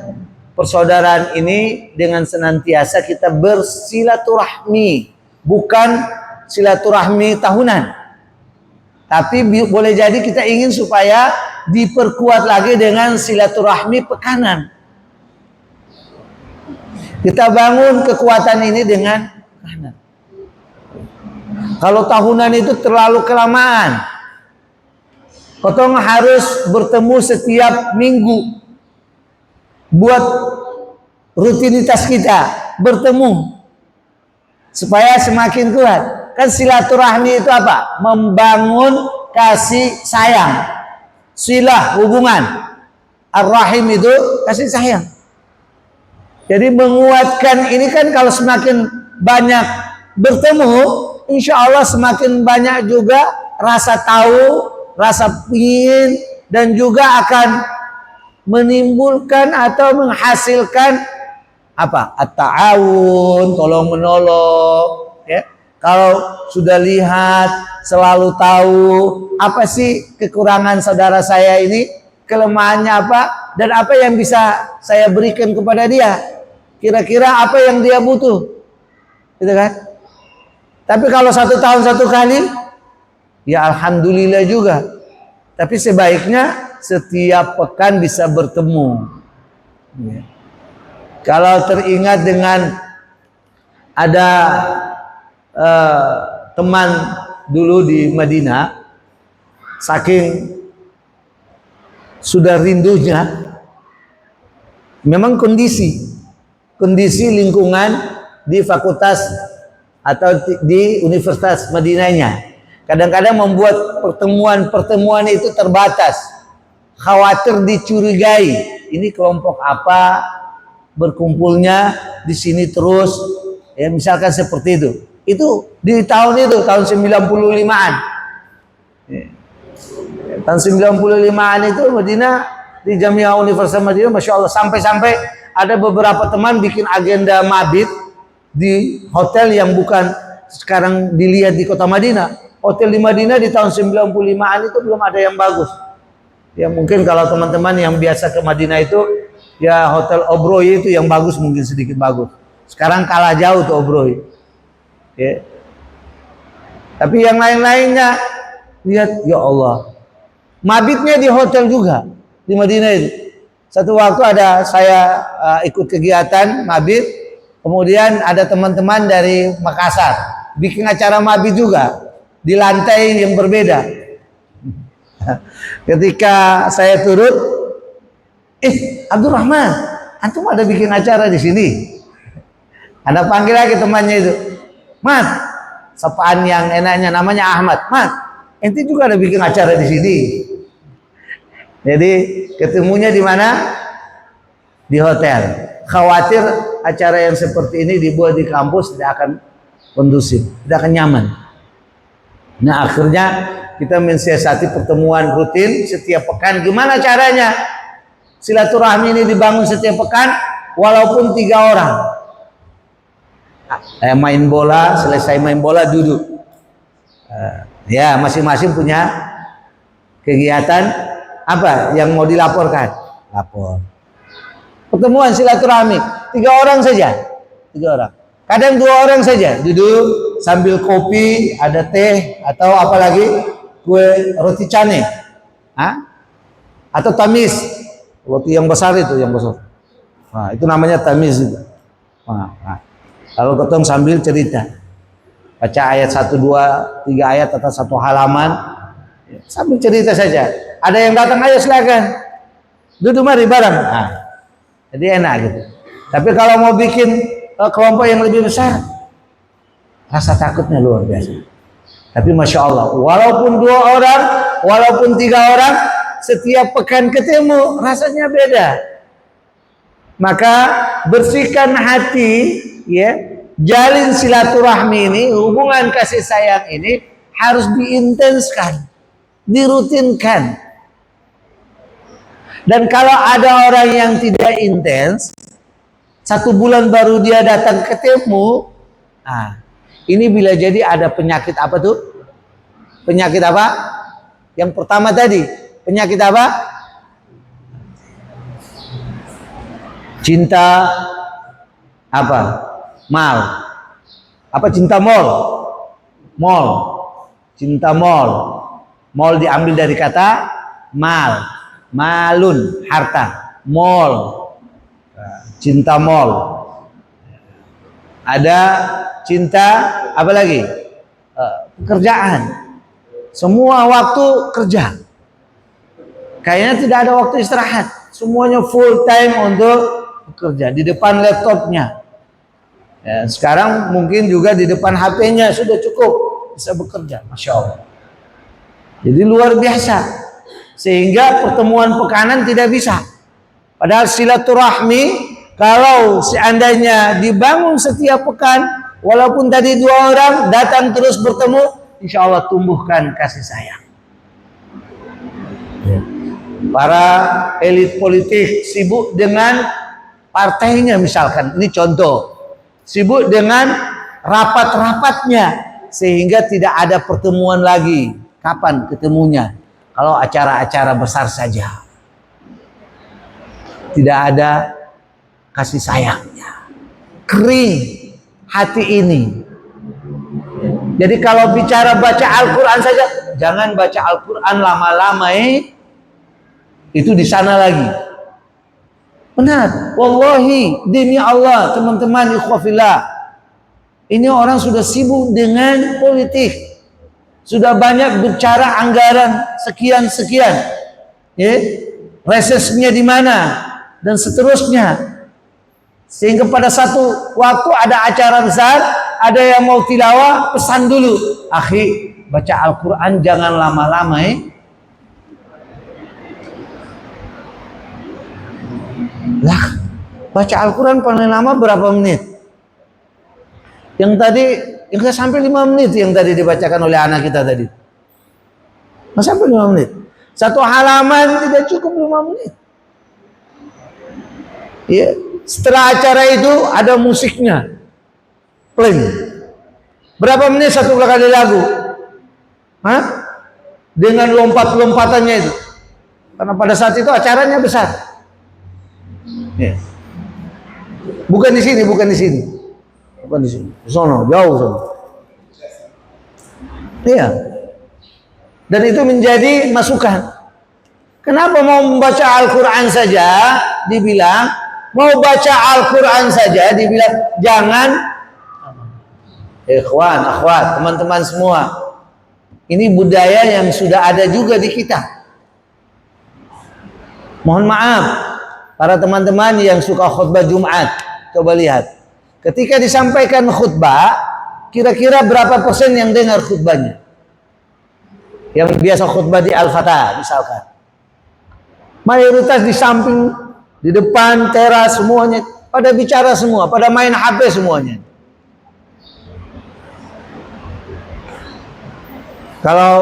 persaudaraan ini dengan senantiasa kita bersilaturahmi, bukan silaturahmi tahunan, tapi boleh jadi kita ingin supaya diperkuat lagi dengan silaturahmi pekanan. Kita bangun kekuatan ini dengan pekanan. Kalau tahunan itu terlalu kelamaan, potong harus bertemu setiap minggu, buat rutinitas kita bertemu supaya semakin kuat. Kan silaturahmi itu apa? Membangun kasih sayang, silah hubungan. Ar-Rahim itu kasih sayang. Jadi menguatkan ini kan, kalau semakin banyak bertemu, insya Allah semakin banyak juga rasa tahu, rasa ingin, dan juga akan menimbulkan atau menghasilkan apa? At-ta'awun, tolong menolong, ya. Kalau sudah lihat, selalu tahu apa sih kekurangan saudara saya ini, kelemahannya apa, dan apa yang bisa saya berikan kepada dia. Kira-kira apa yang dia butuh, gitu kan? Tapi kalau 1 tahun 1 kali, ya alhamdulillah juga. Tapi sebaiknya setiap pekan bisa bertemu. Ya. Kalau teringat dengan ada teman dulu di Madinah, saking sudah rindunya, memang kondisi lingkungan di fakultas atau di Universitas Madinahnya kadang-kadang membuat pertemuan itu terbatas, khawatir dicurigai ini kelompok apa berkumpulnya di sini terus, ya misalkan seperti itu. Itu di tahun 95-an. Tahun 95-an itu Madinah, di Jamiah Universitas Madinah, Masya Allah, sampai-sampai ada beberapa teman bikin agenda mabit di hotel yang bukan sekarang dilihat di kota Madinah. Hotel di Madinah di tahun 95-an itu belum ada yang bagus. Ya mungkin kalau teman-teman yang biasa ke Madinah itu, ya Hotel Oberoi itu yang bagus, mungkin sedikit bagus. Sekarang kalah jauh tuh Oberoi. Ya. Tapi yang lain-lainnya, lihat, ya Allah, mabitnya di hotel juga di Madinah itu. Satu waktu ada saya ikut kegiatan mabit, kemudian ada teman-teman dari Makassar bikin acara mabit juga di lantai yang berbeda. Ketika saya turut, Abdurrahman, antum ada bikin acara di sini? Anda panggil lagi temannya itu, Mat, sapaan yang enaknya namanya Ahmad, Mat, ente juga ada bikin acara di sini. Jadi ketemunya di mana? di hotel. Khawatir acara yang seperti ini dibuat di kampus tidak akan kondusif, tidak akan nyaman. Nah akhirnya kita mensiasati pertemuan rutin setiap pekan. Gimana caranya? Silaturahmi ini dibangun setiap pekan, walaupun 3 orang. Main bola, selesai main bola duduk. Ya masing-masing punya kegiatan apa yang mau dilaporkan, lapor. Pertemuan silaturahmi 3 orang saja, 3 orang. Kadang 2 orang saja duduk sambil kopi, ada teh atau apalagi kue roti cane, atau tamis, roti yang besar itu, yang besar. Nah, itu namanya tamis juga. Kalau ketemu sambil cerita, baca ayat 1, 2, 3 ayat atau 1 halaman, sambil cerita saja. Ada yang datang, ayo silakan duduk mari bareng. Jadi enak gitu. Tapi kalau mau bikin kelompok yang lebih besar, rasa takutnya luar biasa. Tapi masya Allah, walaupun 2 orang, walaupun 3 orang, setiap pekan ketemu rasanya beda. Maka bersihkan hati, ya, jalin silaturahmi ini, hubungan kasih sayang ini harus diintenskan, dirutinkan. Dan kalau ada orang yang tidak intens, 1 bulan baru dia datang ketemu, ini bila jadi ada penyakit apa tuh? Penyakit apa? Yang pertama tadi, penyakit apa? Cinta apa? Mal. Apa cinta mall? Mall. Cinta mall. Mall diambil dari kata mal. Malun, harta. Mall. Cinta mall. Ada cinta apa lagi? Pekerjaan. Semua waktu kerja. Kayaknya tidak ada waktu istirahat. Semuanya full time untuk bekerja di depan laptopnya. Ya, sekarang mungkin juga di depan HP-nya sudah cukup bisa bekerja. Masya Allah. Jadi luar biasa. Sehingga pertemuan pekanan tidak bisa. Padahal silaturahmi kalau seandainya dibangun setiap pekan, walaupun tadi 2 orang datang terus bertemu, insya Allah tumbuhkan kasih sayang. Para elit politik sibuk dengan partainya misalkan, ini contoh, sibuk dengan rapat-rapatnya sehingga tidak ada pertemuan lagi. Kapan ketemunya? Kalau acara-acara besar saja, tidak ada kasih sayangnya, kering hati ini. Jadi kalau bicara baca Al-Quran saja, jangan baca Al-Quran lama-lama, itu di sana lagi. Benar, wallahi demi Allah teman-teman ikhwafillah, ini orang sudah sibuk dengan politik. Sudah banyak bicara anggaran sekian-sekian, ya, resesnya di mana dan seterusnya. Sehingga pada satu waktu ada acara besar, ada yang mau tilawah, pesan dulu, akhi baca Al-Quran jangan lama-lama, Lah, baca Al-Quran paling lama berapa menit? Yang tadi yang nggak sampai 5 menit yang tadi dibacakan oleh anak kita tadi. Nggak sampai 5 menit. 1 halaman tidak cukup 5 menit. Ya, setelah acara itu ada musiknya. Pling. Berapa menit 1 kali lagu? Dengan lompat-lompatannya itu. Karena pada saat itu acaranya besar. Ya. Bukan di sini, bukan di sini. Bukan di sini, sono, jauh sono. Iya. Dan itu menjadi masukan. Kenapa mau membaca Al-Quran saja dibilang, mau baca Al-Quran saja dibilang jangan. Ikhwan, akhwat, teman-teman semua, ini budaya yang sudah ada juga di kita. Mohon maaf, para teman-teman yang suka khutbah Jumat, coba lihat. Ketika disampaikan khutbah, kira-kira berapa persen yang dengar khutbahnya? Yang biasa khutbah di Al-Fatah misalkan. Mayoritas di samping Di depan teras semuanya pada bicara semua, pada main HP semuanya. Kalau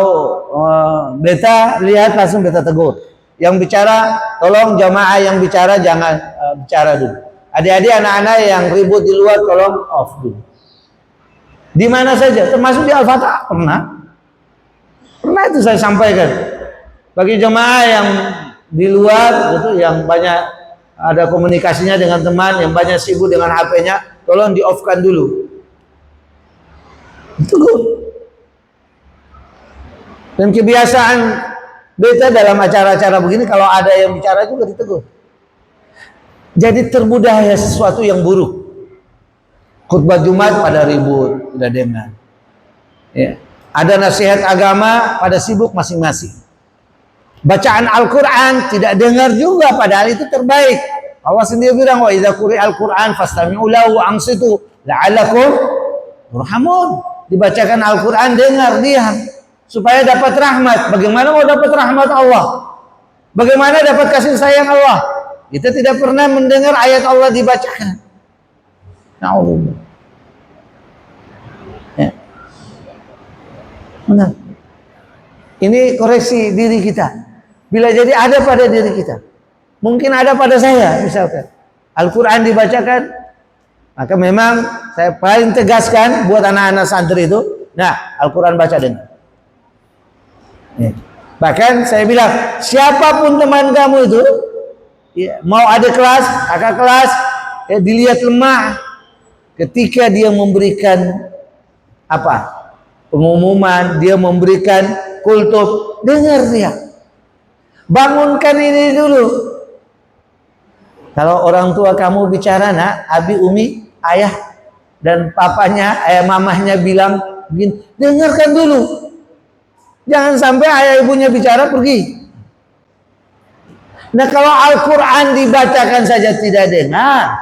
beta lihat langsung beta tegur. Yang bicara, tolong jamaah yang bicara jangan bicara dulu. Adik-adik anak-anak yang ribut di luar tolong off dulu. Di mana saja, termasuk di Al-Fatah pernah itu saya sampaikan. Bagi jemaah yang di luar gitu, yang banyak ada komunikasinya dengan teman, yang banyak sibuk dengan HP-nya, tolong di off-kan dulu. Itu good. Dan kebiasaan beta dalam acara-acara begini, kalau ada yang bicara juga ditegur. Jadi terbudaya sesuatu yang buruk. Khutbah Jumat pada ribut, udah dengar. Ya. Ada nasihat agama pada sibuk masing-masing. Bacaan Al-Quran tidak dengar juga, padahal itu terbaik. Allah sendiri bilang, wa idza quri'al Qur'an fastami'u lahu wa ansitu la'allakum turhamun. Dibacakan Al-Quran, dengar, diam, supaya dapat rahmat. Bagaimana mau dapat rahmat Allah? Bagaimana dapat kasih sayang Allah? Kita tidak pernah mendengar ayat Allah dibacakan. Na'udzubillah. Ya. Benar. Ini koreksi diri kita. Bila jadi ada pada diri kita, mungkin ada pada saya misalkan, Al-Quran dibacakan, maka memang saya paling tegaskan buat anak-anak santri itu, nah Al-Quran baca dengar. Ya. Bahkan saya bilang, siapapun teman kamu itu, ya, mau ada kelas, kakak kelas, ya, dilihat lemah, ketika dia memberikan apa? Pengumuman, dia memberikan kultum, dengar dia. Bangunkan ini dulu. Kalau orang tua kamu bicara, nak, abi, umi, ayah dan papanya, mamahnya bilang, dengarkan dulu. Jangan sampai ayah ibunya bicara pergi. Nah, kalau Al-Quran dibacakan saja tidak dengar,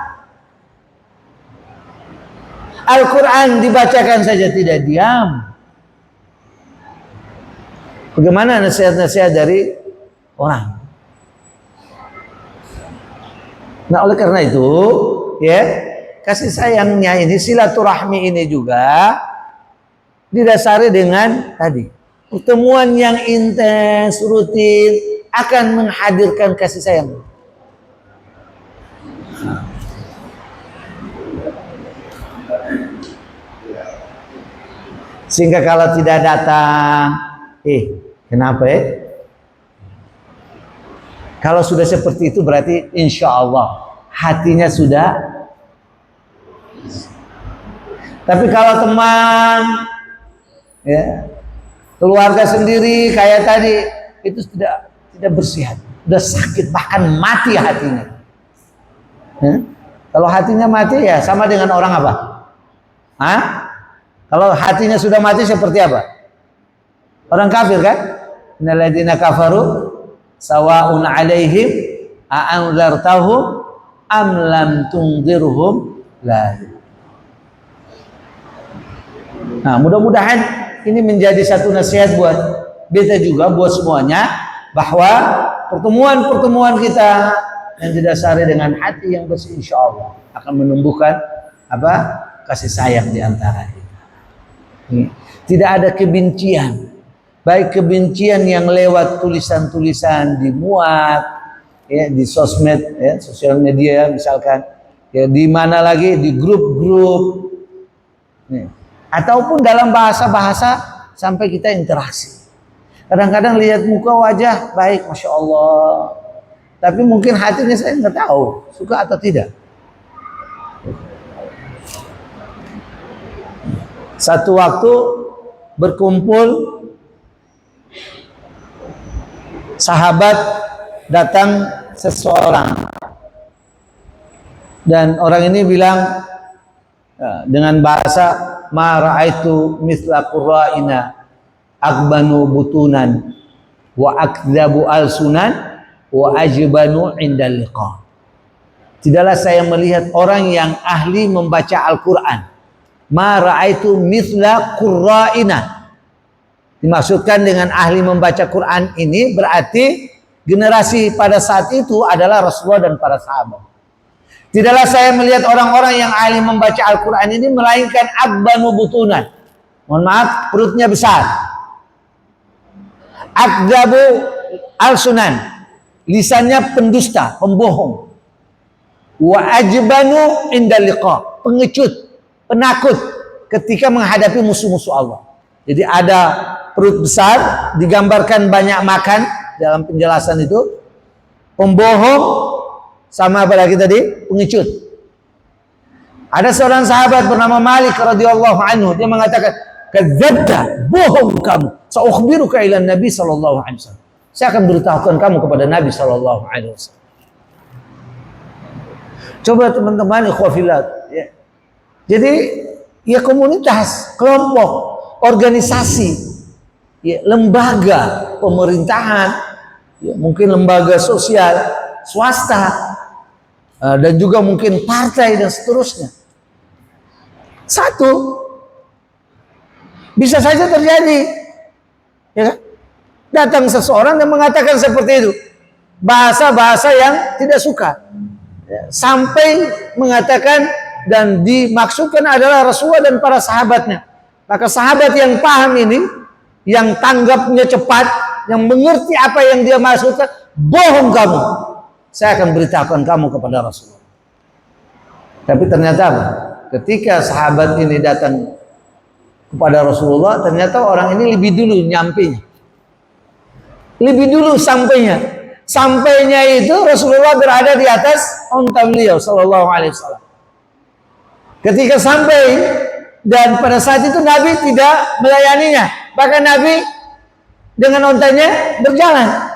Al-Quran dibacakan saja tidak diam, bagaimana nasihat-nasihat dari orang? Nah, oleh karena itu, ya, kasih sayangnya ini, silaturahmi ini juga didasari dengan tadi, pertemuan yang intens, rutin, akan menghadirkan kasih sayang. Sehingga kalau tidak datang, kenapa ya? Kalau sudah seperti itu berarti insya Allah hatinya sudah. Tapi kalau teman, ya, keluarga sendiri kayak tadi, itu tidak bersih hati, sudah sakit, bahkan mati hatinya. Kalau hatinya mati ya sama dengan orang apa? Kalau hatinya sudah mati seperti apa? Orang kafir kan? Innalladzina kafaru sawa'un 'alaihim a'anzartahum am lam tunzirhum la. Nah, mudah-mudahan ini menjadi satu nasihat buat beta juga, buat semuanya, bahwa pertemuan-pertemuan kita yang didasari dengan hati yang bersih, insyaallah akan menumbuhkan apa? Kasih sayang di antara kita. Tidak ada kebencian, baik kebencian yang lewat tulisan-tulisan dimuat, ya, di sosmed, ya, sosial media misalkan, ya, di mana lagi, di grup-grup, ya, ataupun dalam bahasa-bahasa sampai kita interaksi. Kadang-kadang lihat muka wajah baik, masya Allah, tapi mungkin hatinya saya nggak tahu suka atau tidak. Satu waktu berkumpul sahabat, datang seseorang dan orang ini bilang dengan bahasa, ma ra'aitu mithla qurra'ina akbanu butunan wa akdzabu alsunan wa ajbanu indal liqa. Tidaklah saya melihat orang yang ahli membaca Al-Quran. Ma ra'aitu mithla qurra'ina. Dimaksudkan dengan ahli membaca Quran ini berarti generasi pada saat itu adalah Rasulullah dan para sahabat. Tidaklah saya melihat orang-orang yang ahli membaca Al-Quran ini melainkan abbanu butunan. Mohon maaf, perutnya besar. Akdabu al-sunan, lisannya pendusta, pembohong. Wa ajbanu indal liqa, pengecut, penakut ketika menghadapi musuh-musuh Allah. Jadi ada perut besar, digambarkan banyak makan dalam penjelasan itu, pembohong, sama apa lagi tadi? Pengecut. Ada seorang sahabat bernama Malik radhiyallahu anhu, dia mengatakan, "Kadzabta, bohong kamu. Sa'ukhbiruka ila Nabi sallallahu alaihi wasallam." Saya akan beritahukan kamu kepada Nabi sallallahu alaihi wasallam. Coba teman-teman ikhwafillah, ya. Jadi ya komunitas, kelompok, organisasi, ya, lembaga pemerintahan, ya, mungkin lembaga sosial, swasta, dan juga mungkin partai dan seterusnya. Satu, bisa saja terjadi, ya kan? Datang seseorang yang mengatakan seperti itu, bahasa-bahasa yang tidak suka, ya, sampai mengatakan dan dimaksudkan adalah Rasulullah dan para sahabatnya. Maka sahabat yang paham ini, yang tanggapnya cepat, yang mengerti apa yang dia maksudkan, bohong kamu. Saya akan beritahukan kamu kepada Rasulullah. Tapi ternyata apa? Ketika sahabat ini datang kepada Rasulullah, ternyata orang ini lebih dulu nyampainya. Lebih dulu sampainya. Sampainya itu Rasulullah berada di atas onta beliau sallallahu alaihi wasallam. Ketika sampai dan pada saat itu Nabi tidak melayaninya. Bahkan Nabi dengan ontanya berjalan.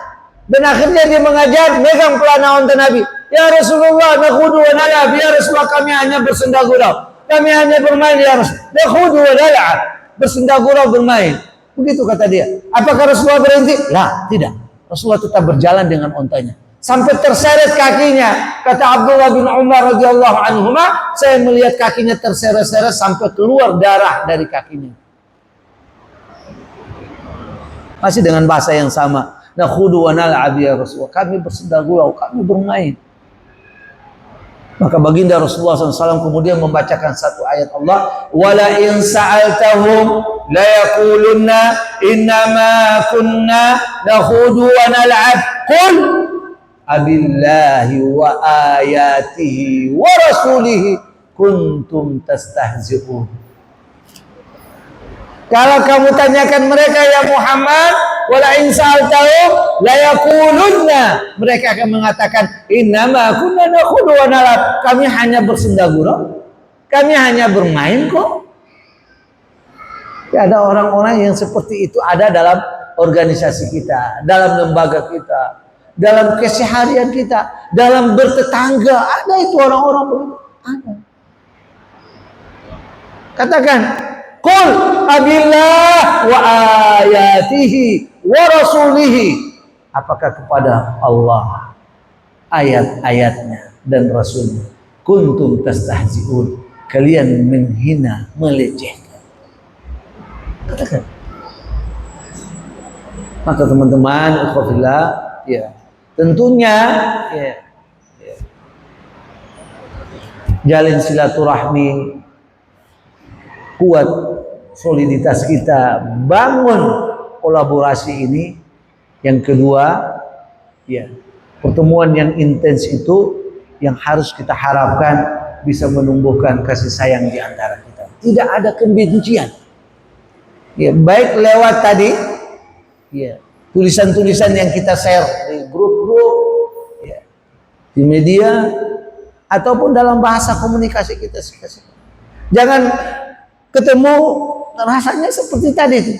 Dan akhirnya dia mengajar, megang pelana onta Nabi. Ya Rasulullah, nakhudu wa nal'ab. Ya Rasulullah, kami hanya bersenda gurau. Kami hanya bermain, ya Rasulullah. Nakhudu wa nal'ab. Bersenda gurau, bermain. Begitu kata dia. Apakah Rasulullah berhenti? Ya, tidak. Rasulullah tetap berjalan dengan ontanya. Sampai terseret kakinya. Kata Abdullah bin Umar radhiyallahu anhuma, saya melihat kakinya terseret-seret sampai keluar darah dari kakinya. Masih dengan bahasa yang sama. Nakhudu wa nal'ab ya Rasulullah. Kami bersenda gurau, kami bermain. Maka baginda Rasulullah SAW kemudian membacakan satu ayat Allah. Wala in sa'altahum la yaqulunna innama kunna nakhudu wa nal'ab. Qul abillahi wa ayatihi wa rasulihi kuntum tastahzi'un. Kalau kamu tanyakan mereka ya Muhammad, wala in sa'altahum la yaqulunna, mereka akan mengatakan innama kunna nakhudu wa nal'ab, kami hanya bersenda gurau, kami hanya bermain kok. Ya, ada orang-orang yang seperti itu ada dalam organisasi kita, dalam lembaga kita, dalam keseharian kita, dalam bertetangga, ada itu orang-orang begitu, ada. Katakan, qul abillah wa ayatihi wa rasulihi. Apakah kepada Allah, ayat-ayatnya dan Rasulnya kuntum tastahzi'un, kalian menghina, melecehkan. Katakan. Maka teman-teman ikhwafillah, ya, tentunya ya, jalin silaturahmi, kuat soliditas kita, bangun kolaborasi ini. Yang kedua, ya, pertemuan yang intens itu yang harus kita harapkan bisa menumbuhkan kasih sayang di antara kita. Tidak ada kebencian. Ya, baik lewat tadi, ya, tulisan-tulisan yang kita share di grup-grup, ya, di media, ataupun dalam bahasa komunikasi kita. Jangan ketemu rasanya seperti tadi tuh.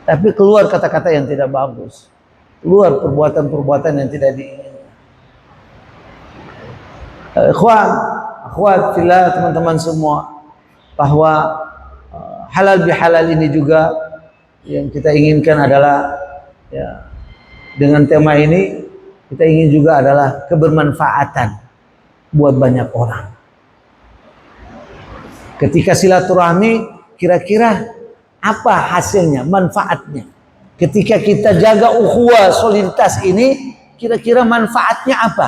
Tapi keluar kata-kata yang tidak bagus, keluar perbuatan-perbuatan yang tidak diinginkan. Akhwat fillah, teman-teman semua, bahwa halal bihalal ini juga yang kita inginkan adalah, ya, dengan tema ini kita ingin juga adalah kebermanfaatan buat banyak orang. Ketika silaturahmi, kira-kira apa hasilnya, manfaatnya? Ketika kita jaga ukhuwah soliditas ini, kira-kira manfaatnya apa?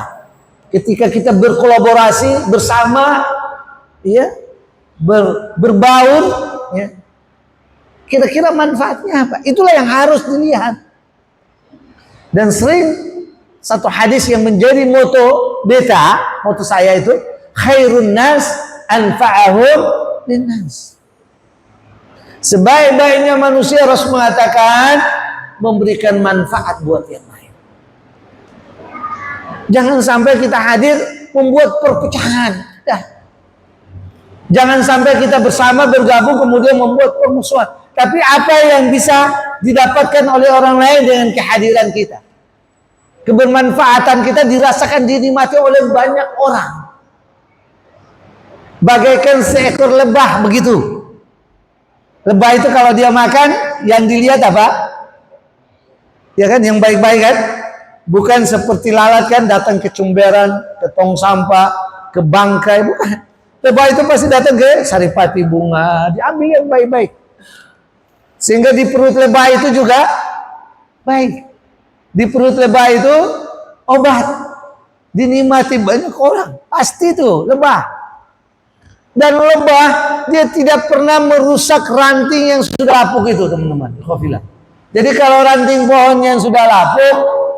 Ketika kita berkolaborasi bersama, ya, berbaur, ya, kira-kira manfaatnya apa? Itulah yang harus dilihat. Dan sering satu hadis yang menjadi moto saya itu, khairun nas anfa'ahum linnas. Sebaik-baiknya manusia, Rasul mengatakan, memberikan manfaat buat yang lain. Jangan sampai kita hadir membuat perpecahan. Jangan sampai kita bersama bergabung kemudian membuat permusuhan. Tapi apa yang bisa didapatkan oleh orang lain dengan kehadiran kita? Kebermanfaatan kita dirasakan, dinikmati oleh banyak orang. Bagaikan seekor lebah begitu. Lebah itu kalau dia makan, yang dilihat apa? Ya kan, yang baik-baik kan? Bukan seperti lalat kan, datang ke cumberan, ke tong sampah, ke bangkai, bukan. Lebah itu pasti datang ke saripati bunga, diambil yang baik-baik. Sehingga di perut lebah itu juga baik. Di perut lebah itu obat, dinikmati banyak orang. Pasti itu lebah. Dan lebah, dia tidak pernah merusak ranting yang sudah lapuk itu, teman-teman. Jadi kalau ranting pohon yang sudah lapuk,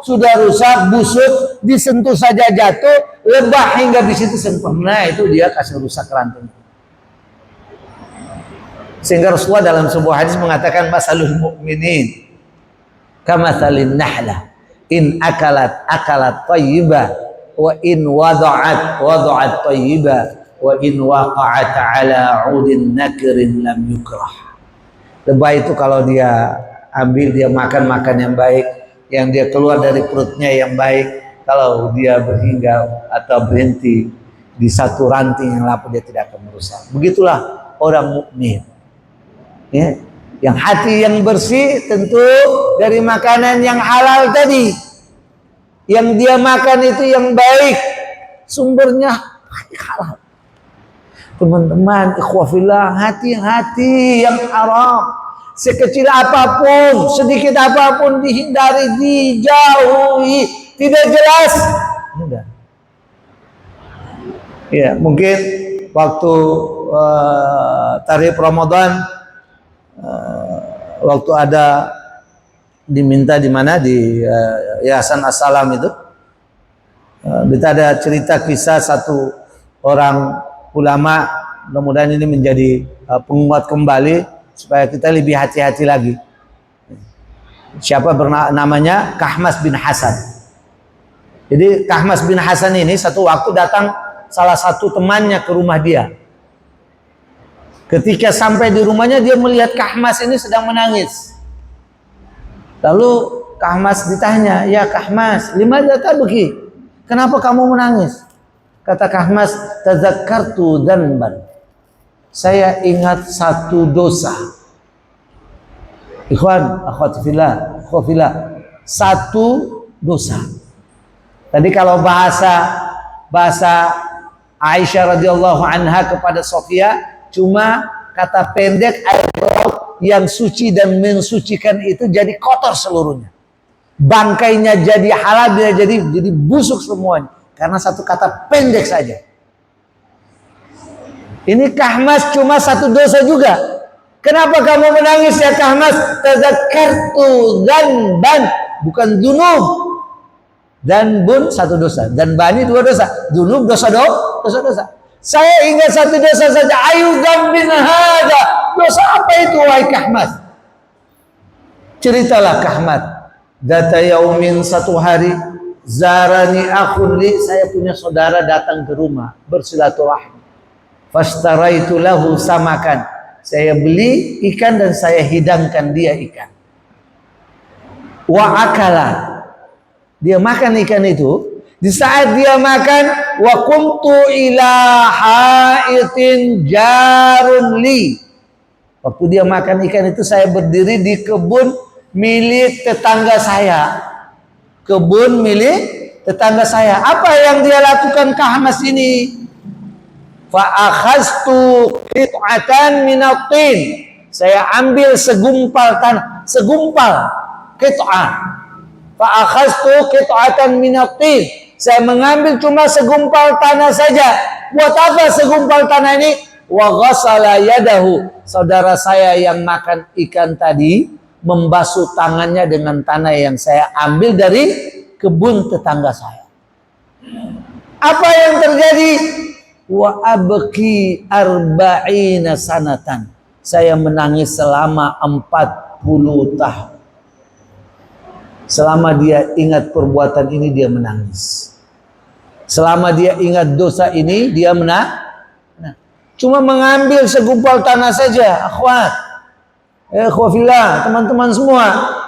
sudah rusak, busuk, disentuh saja jatuh, lebah hingga di situ sempurna, itu dia kasih rusak ranting. Sehingga Rasulullah dalam sebuah hadis mengatakan, masalul mu'minin kamathalin nahlah in akalat thayyibah wa in wada'at thayyibah wa in waqa'at ala 'udin nakrin lam yukrah. Lebah itu kalau dia ambil, dia makan yang baik, yang dia keluar dari perutnya yang baik. Kalau dia berhinggap atau berhenti di satu ranting yang lapuk, dia tidak akan merusak. Begitulah orang mukmin. Ya, yang hati yang bersih tentu dari makanan yang halal tadi. Yang dia makan itu yang baik, sumbernya halal. Teman-teman, ikhwafillah, hati-hati yang haram. Sekecil apapun, sedikit apapun dihindari, dijauhi, tidak jelas. Mudah. Ya, mungkin waktu tarikh Ramadan, waktu ada diminta di mana di Yayasan As-Salam itu, kita ada cerita kisah satu orang ulama, mudah-mudahan ini menjadi penguat kembali supaya kita lebih hati-hati lagi. Siapa namanya? Kahmas bin Hasan. Jadi Kahmas bin Hasan ini satu waktu datang salah satu temannya ke rumah dia. Ketika sampai di rumahnya, dia melihat Kahmas ini sedang menangis. Lalu Kahmas ditanya, "Ya Kahmas, limadza tabki? Kenapa kamu menangis?" Kata Kahmas, "Tazakkartu dzanban." Saya ingat satu dosa. Ikhwan, akhwat fillah, satu dosa. Tadi kalau bahasa Aisyah radhiyallahu anha kepada Sofia, cuma kata pendek, air laut yang suci dan mensucikan itu jadi kotor seluruhnya. Bangkainya jadi halal, dia jadi busuk semuanya. Karena satu kata pendek saja. Ini Kahmas cuma satu dosa juga. Kenapa kamu menangis ya Kahmas? Tazakkartu dzanban, bukan dzunub. Dzanbun satu dosa, dzanbani dua dosa. Dzunub dosa. Saya ingat satu dosa saja. Ayu dzambin hada. Dosa apa itu wahai Kahmas? Ceritalah Kahmas. Data yaumin, satu hari, zarani akhun li, saya punya saudara datang ke rumah bersilaturahmi. Fastaraitu lahu samakan, saya beli ikan dan saya hidangkan dia ikan. Wa akala, dia makan ikan itu. Di saat dia makan, wa qumtu ila haitin jarun li, waktu dia makan ikan itu saya berdiri di kebun milik tetangga saya. Kebun milik tetangga saya. Apa yang dia lakukan Kahmas ini? Fa akhaztu qit'atan min at-tin. Saya ambil segumpal tanah, segumpal. qit'ah. Fa akhadtu qit'atan minat tin. Saya mengambil cuma segumpal tanah saja. Buat apa segumpal tanah ini? Wa ghassala yadahu. Saudara saya yang makan ikan tadi membasuh tangannya dengan tanah yang saya ambil dari kebun tetangga saya. Apa yang terjadi? Wa abki arba'ina sanatan. Saya menangis selama 40 tahun. Selama dia ingat perbuatan ini, dia menangis. Selama dia ingat dosa ini, dia menangis. Cuma mengambil segumpal tanah saja, akhwat, ikhwafillah, teman-teman semua,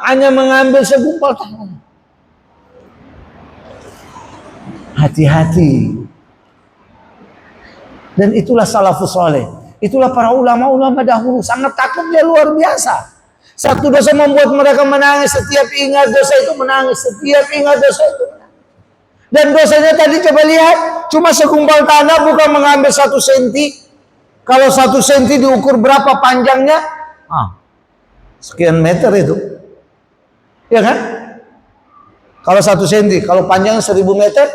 hanya mengambil segumpal tanah. Hati-hati. Dan itulah salafus saleh. Itulah para ulama-ulama dahulu. Sangat takutnya luar biasa. Satu dosa membuat mereka menangis. Setiap ingat dosa itu menangis. Setiap ingat dosa itu menangis. Dan dosanya tadi coba lihat. Cuma segumpal tanah, bukan mengambil 1 senti. Kalau 1 senti diukur berapa panjangnya? Sekian meter itu. Ya kan? Kalau 1 senti. Kalau panjangnya 1000 meter.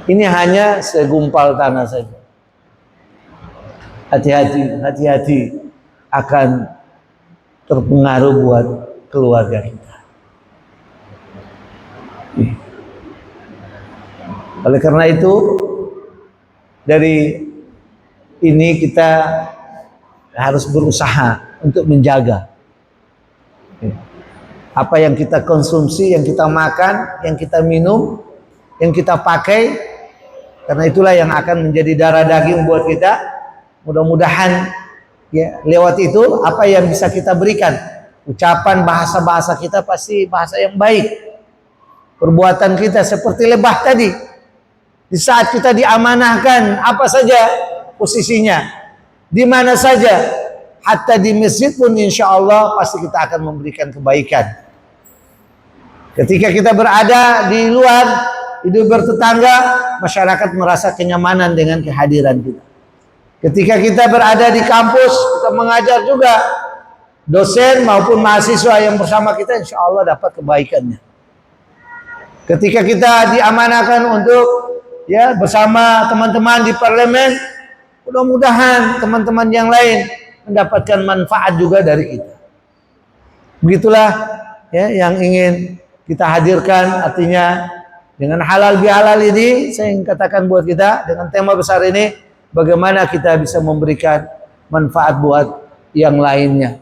Ini hanya segumpal tanah saja. Hati-hati, hati-hati akan terpengaruh buat keluarga kita. Oleh karena itu, dari ini kita harus berusaha untuk menjaga apa yang kita konsumsi, yang kita makan, yang kita minum, yang kita pakai. Karena itulah yang akan menjadi darah daging buat kita. Mudah-mudahan ya, lewat itu apa yang bisa kita berikan. Ucapan, bahasa-bahasa kita pasti bahasa yang baik. Perbuatan kita seperti lebah tadi. Di saat kita diamanahkan, apa saja posisinya, di mana saja, hatta di masjid pun insya Allah pasti kita akan memberikan kebaikan. Ketika kita berada di luar, hidup bertetangga, masyarakat merasa kenyamanan dengan kehadiran kita. Ketika kita berada di kampus, kita mengajar juga, dosen maupun mahasiswa yang bersama kita insya Allah dapat kebaikannya. Ketika kita diamanahkan untuk ya bersama teman-teman di parlemen, mudah-mudahan teman-teman yang lain mendapatkan manfaat juga dari kita. Begitulah ya yang ingin kita hadirkan, artinya dengan halal bihalal ini saya ingin katakan buat kita, dengan tema besar ini, bagaimana kita bisa memberikan manfaat buat yang lainnya,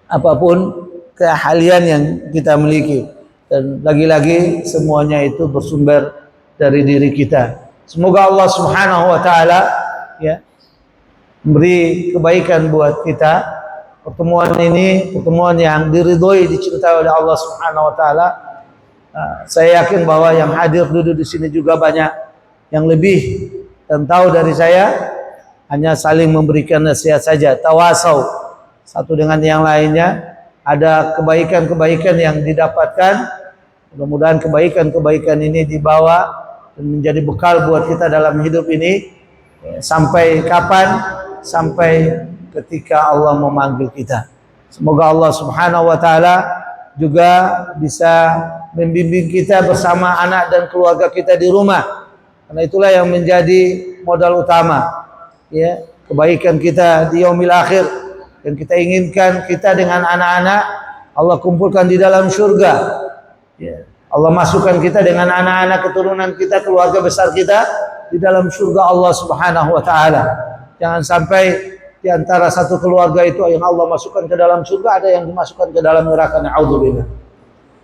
apapun keahlian yang kita miliki. Dan lagi-lagi semuanya itu bersumber dari diri kita. Semoga Allah Subhanahu wa taala ya memberi kebaikan buat kita. Pertemuan ini pertemuan yang diridhoi, dicintai oleh Allah Subhanahu wa taala. Saya yakin bahwa yang hadir duduk di sini juga banyak yang lebih dan tahu dari saya, hanya saling memberikan nasihat saja, tawasau satu dengan yang lainnya. Ada kebaikan-kebaikan yang didapatkan, mudah-mudahan kebaikan-kebaikan ini dibawa dan menjadi bekal buat kita dalam hidup ini sampai kapan? Sampai ketika Allah memanggil kita. Semoga Allah Subhanahu wa taala juga bisa membimbing kita bersama anak dan keluarga kita di rumah. Karena itulah yang menjadi modal utama ya, kebaikan kita di yaumil akhir. Dan kita inginkan kita dengan anak-anak Allah kumpulkan di dalam surga ya. Allah masukkan kita dengan anak-anak keturunan kita, keluarga besar kita di dalam surga Allah Subhanahu wa taala. Jangan sampai di antara satu keluarga itu yang Allah masukkan ke dalam surga, ada yang dimasukkan ke dalam neraka. Na'udzubillah.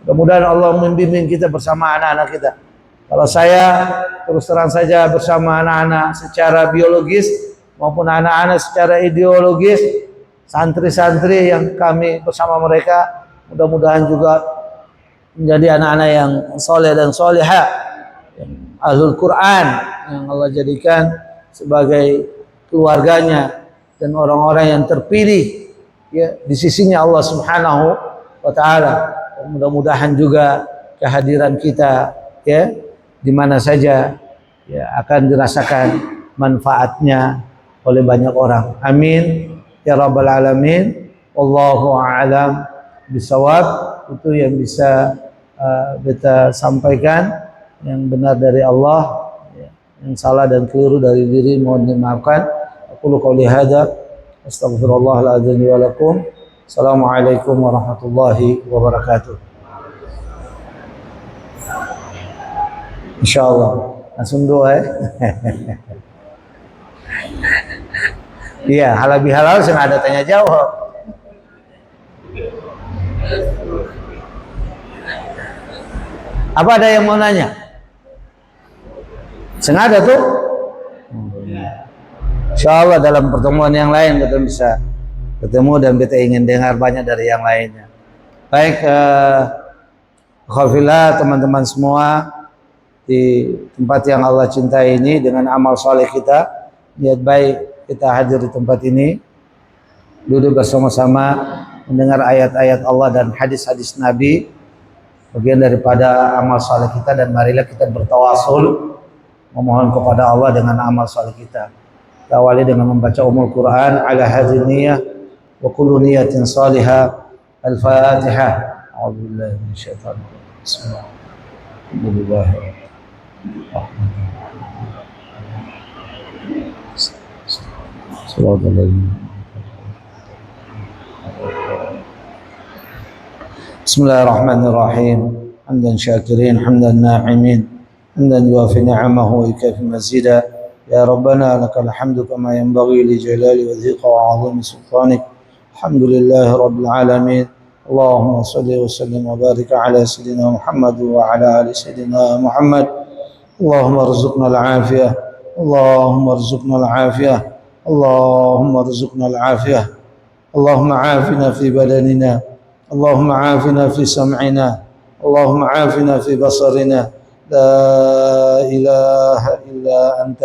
Mudah-mudahan Allah membimbing kita bersama anak-anak kita. Kalau saya terus terang saja bersama anak-anak secara biologis maupun anak-anak secara ideologis, santri-santri yang kami bersama mereka, mudah-mudahan juga menjadi anak-anak yang soleh dan solehah, yang ahlul Quran, yang Allah jadikan sebagai keluarganya dan orang-orang yang terpilih ya di sisinya Allah Subhanahu wa taala. Mudah-mudahan juga kehadiran kita ya di mana saja ya akan dirasakan manfaatnya oleh banyak orang. Amin ya rabbal alamin. Wallahu a'lam bisawab. Itu yang bisa kita sampaikan. Yang benar dari Allah, yang salah dan keliru dari diri mohon dimaafkan. Aqulu qouli hadza astaghfirullah al-azim wa lakum. Assalamualaikum warahmatullahi wabarakatuh. Insyaallah langsung doa ya. Iya, halal bihalal senang ada tanya jawab. Apa ada yang mau nanya? Sengaja tuh. Insyaallah dalam pertemuan yang lain kita bisa ketemu dan kita ingin dengar banyak dari yang lainnya. Baik, khafillah teman-teman semua di tempat yang Allah cintai ini, dengan amal soleh kita, niat baik kita hadir di tempat ini, duduk bersama-sama mendengar ayat-ayat Allah dan hadis-hadis Nabi, bagian daripada amal soleh kita, dan marilah kita bertawasul memohon kepada Allah dengan amal saleh kita. Kita awali dengan membaca Ummul Quran ala hadhihi niyyah wa kullu niyatin salihah. Al-Fatihah. A'udzubillahi minasyaitonir rajim. Bismillahirrahmanirrahim. Bismillahirrahmanirrahim. Hamdan syakirin, hamdan na'imin, حمدا يوافي نعمه ويكافئ مزيدا. يا ربنا لك الحمد كما ينبغي لجلال وذيق وعظيم سلطانك. الحمد لله رب العالمين. اللهم صل وسلم وبارك على سيدنا محمد وعلى ال سيدنا محمد. اللهم ارزقنا العافيه، اللهم ارزقنا العافيه، اللهم ارزقنا العافيه. اللهم عافنا في بدننا، اللهم عافنا في سمعنا، اللهم عافنا في بصرنا. لا إله إلا أنت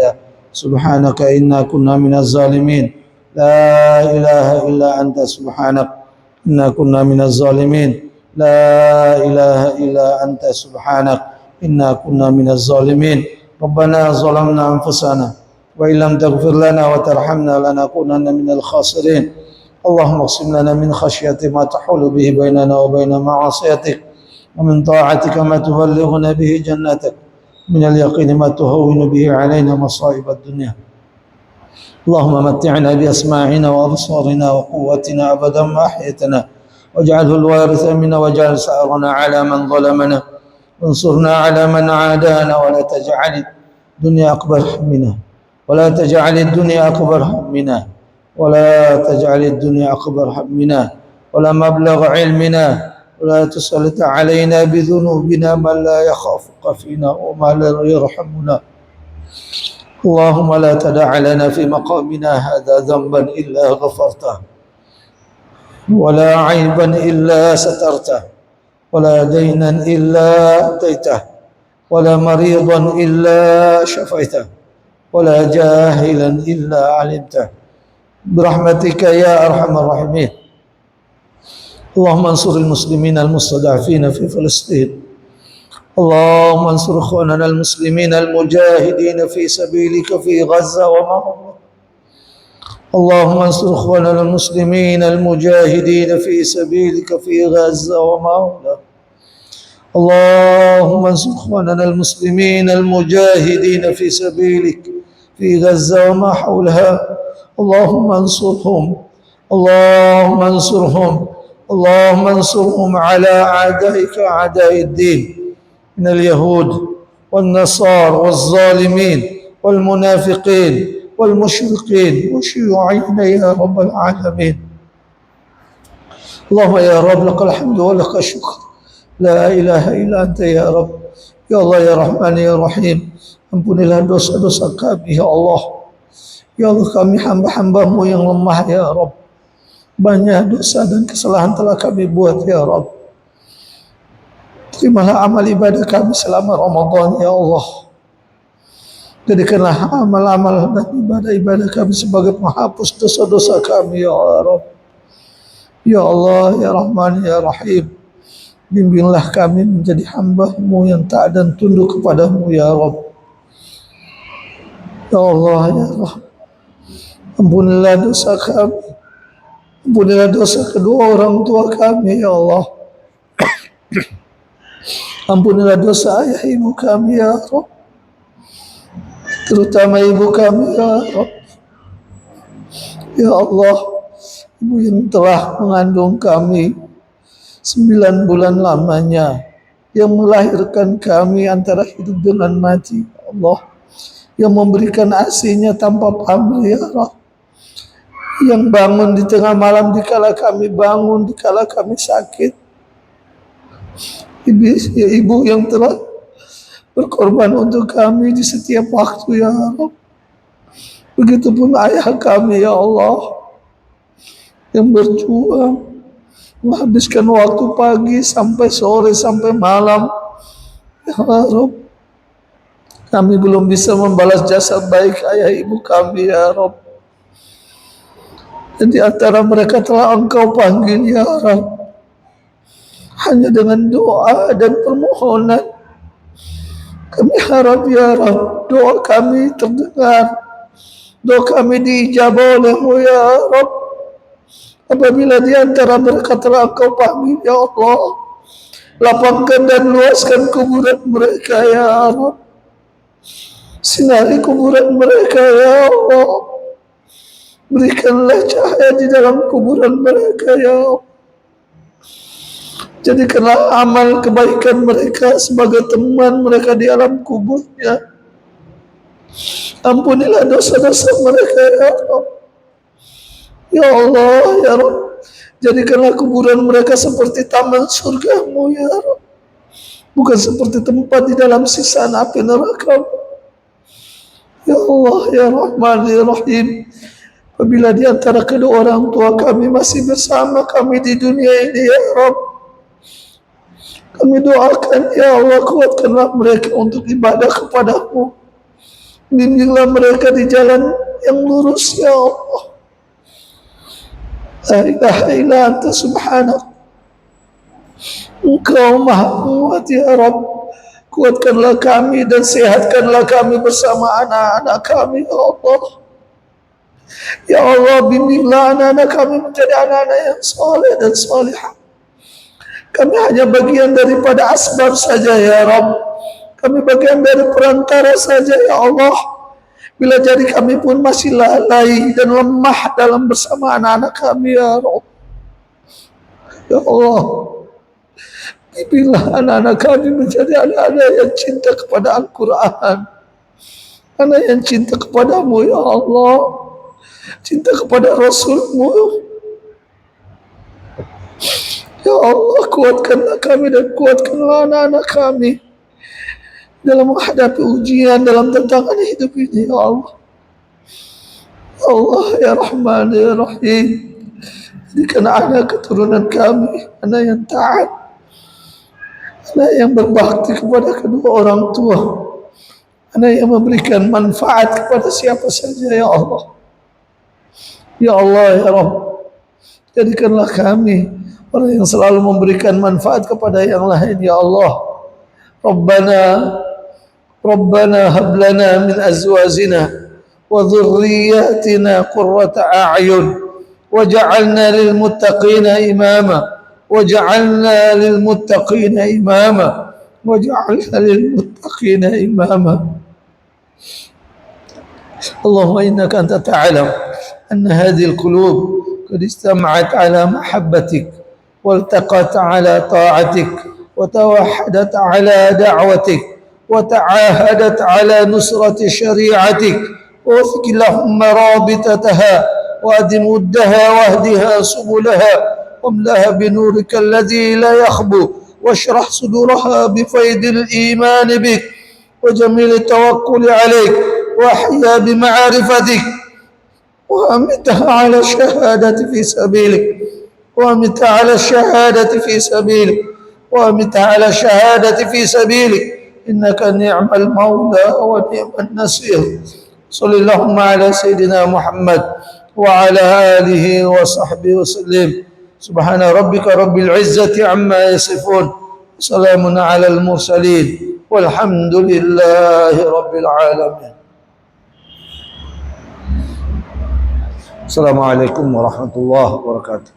سبحانك إنا كنا من الظالمين. لا إله إلا أنت سبحانك إنا كنا من الظالمين. لا إله إلا أنت سبحانك إنا كنا من الظالمين. ربنا ظلمنا أنفسنا وإن لم تغفر لنا وترحمنا لنكونن من الخاسرين. اللهم اقسم لنا من خشية ما تحول به بيننا وبين معصيتك، ومن طاعتك ما تبلغنا به جنتك، من اليقين ما تهون به علينا مصائب الدنيا. اللهم متعنا بأسماعنا وأبصارنا وقوتنا أبدا ما أحيتنا، واجعله الوارث منا، واجعل ثأرنا على من ظلمنا، وانصرنا على من عادانا، ولا تجعل الدنيا أكبر همنا، ولا تجعل الدنيا أكبر همنا، ولا تجعل الدنيا أكبر همنا، ولا مبلغ علمنا، ولا تسلط علينا بذنوبنا من لا يخافك فينا وما لا يرحمنا. اللهم لا تدع لنا في مقامنا هذا ذنبا إلا غفرته، ولا عيبا إلا سترته، ولا دينا إلا أتيته، ولا مريضا إلا شفيته، ولا جاهلا إلا علمته، برحمتك يا أرحم الراحمين. اللهم انصر المسلمين المستضعفين في فلسطين. اللهم انصر اخواننا المسلمين المجاهدين في سبيلك في غزة وما حولها. اللهم انصر اخواننا المسلمين المجاهدين في سبيلك في غزة وما حولها. اللهم انصر اخواننا المسلمين المجاهدين في سبيلك في غزة وما حولها. اللهم انصرهم، اللهم انصرهم، اللهم انصرهم على أعدائك أعداء الدين من اليهود والنصارى والظالمين والمنافقين والمشركين والشيوعيين يا رب العالمين. اللهم يا رب لك الحمد ولك الشكر. لا إله إلا أنت يا رب. Ya Allah ya Rahman ya Rahim, ampunilah dosa-dosa kami ya Allah. Ya Allah, kami hamba-hambamu yang lemah ya Rabb. Banyak dosa dan kesalahan telah kami buat ya Rabb. Terimalah amal ibadah kami selama Ramadan ya Allah. Jadikanlah amal-amal dan ibadah-ibadah kami sebagai penghapus dosa-dosa kami ya Rabb. Ya Allah ya Rahman ya Rahim, bimbinglah kami menjadi hamba-Mu yang taat dan tunduk kepadamu ya Rabb. Ya Allah ya Rahman, ampunilah dosa kami, Ampunilah dosa kedua orang tua kami ya Allah. Ampunilah dosa ayah ibu kami ya Rabb, terutama ibu kami ya Rabb. Ya Allah, ibu yang telah mengandung kami 9 bulan lamanya, yang melahirkan kami antara hidup dengan mati, ya Allah, yang memberikan asinya tanpa pamrih ya Rabb, yang bangun di tengah malam dikala kami bangun, dikala kami sakit. Ibu yang telah berkorban untuk kami di setiap waktu ya Rabb. Begitupun ayah kami ya Allah, yang berjuang menghabiskan waktu pagi sampai sore sampai malam ya Rabb. Kami belum bisa membalas jasa baik ayah ibu kami ya Rabb. Dan di antara mereka telah Engkau panggil ya Rabb, hanya dengan doa dan permohonan. Kami harap ya Rabb, doa kami terdengar, doa kami diijabah oleh-Mu ya Rabb. Apabila di antara mereka telah Engkau panggil ya Allah, lapangkan dan luaskan kuburan mereka ya Rabb. Sinari kuburan mereka ya Allah. Berikanlah cahaya di dalam kuburan mereka ya Allah. Jadikanlah amal kebaikan mereka sebagai teman mereka di alam kuburnya. Ampunilah dosa-dosa mereka ya Allah. Ya Allah ya Rabb, jadikanlah kuburan mereka seperti taman surga-Mu ya Rabb, bukan seperti tempat di dalam sisaan api neraka. Ya Allah ya Rahman ya Rahim, apabila di antara kedua orang tua kami masih bersama kami di dunia ini ya Rabb, kami doakan ya Allah, kuatkanlah mereka untuk ibadah kepada-Mu. Bimbinglah mereka di jalan yang lurus ya Allah. La ilaha illa anta subhanak. Engkau maha kuat ya Rabb. Kuatkanlah kami dan sehatkanlah kami bersama anak-anak kami ya Allah. Ya Allah, bimbinglah anak-anak kami menjadi anak-anak yang soleh dan solehah. Kami hanya bagian daripada asbab saja ya Rabb. Kami bagian dari perantara saja ya Allah. Bila jari kami pun masih lalai dan lemah dalam bersama anak-anak kami ya Rabb. Ya Allah, bimbinglah anak-anak kami menjadi anak-anak yang cinta kepada Al-Quran, anak yang cinta kepada-Mu ya Allah, cinta kepada Rasul-Mu. Ya Allah, kuatkanlah kami dan kuatkanlah anak-anak kami dalam menghadapi ujian dalam tantangan hidup ini ya Allah. Ya Allah ya Rahman ya Rahim, jadikan anak keturunan kami anak yang taat, anak yang berbakti kepada kedua orang tua, anak yang memberikan manfaat kepada siapa saja ya Allah. Ya Allah ya Rabb, jadikanlah kami orang yang selalu memberikan manfaat kepada yang lain ya Allah. Rabbana hab lana min azwajina wa dhurriyyatina qurrata a'yun waj'alna lil muttaqina imama waj'alna lil muttaqina imama waj'alna lil muttaqina imama. Allahumma innaka anta ta'lam anna hadhihi al-qulub qad istama'at ala mahabbatik والتقت على طاعتك وتوحدت على دعوتك وتعاهدت على نصرة شريعتك ووثق اللهم رابطتها وأدم ودها واهدها سبلها واملها بنورك الذي لا يخبو واشرح صدورها بفيض الإيمان بك وجميل التوكل عليك واحيا بمعرفتك وأمتها على الشهادة في سبيلك وأمت على الشهادة في سبيلك وأمت على الشهادة في سبيلك إنك نعم المولى ونعم النصير. صلى اللهم على سيدنا محمد وعلى آله وصحبه وسلم. سبحان ربك رب العزة عما يصفون، سلام على المرسلين والحمد لله رب العالمين. Assalamualaikum warahmatullahi wabarakatuh.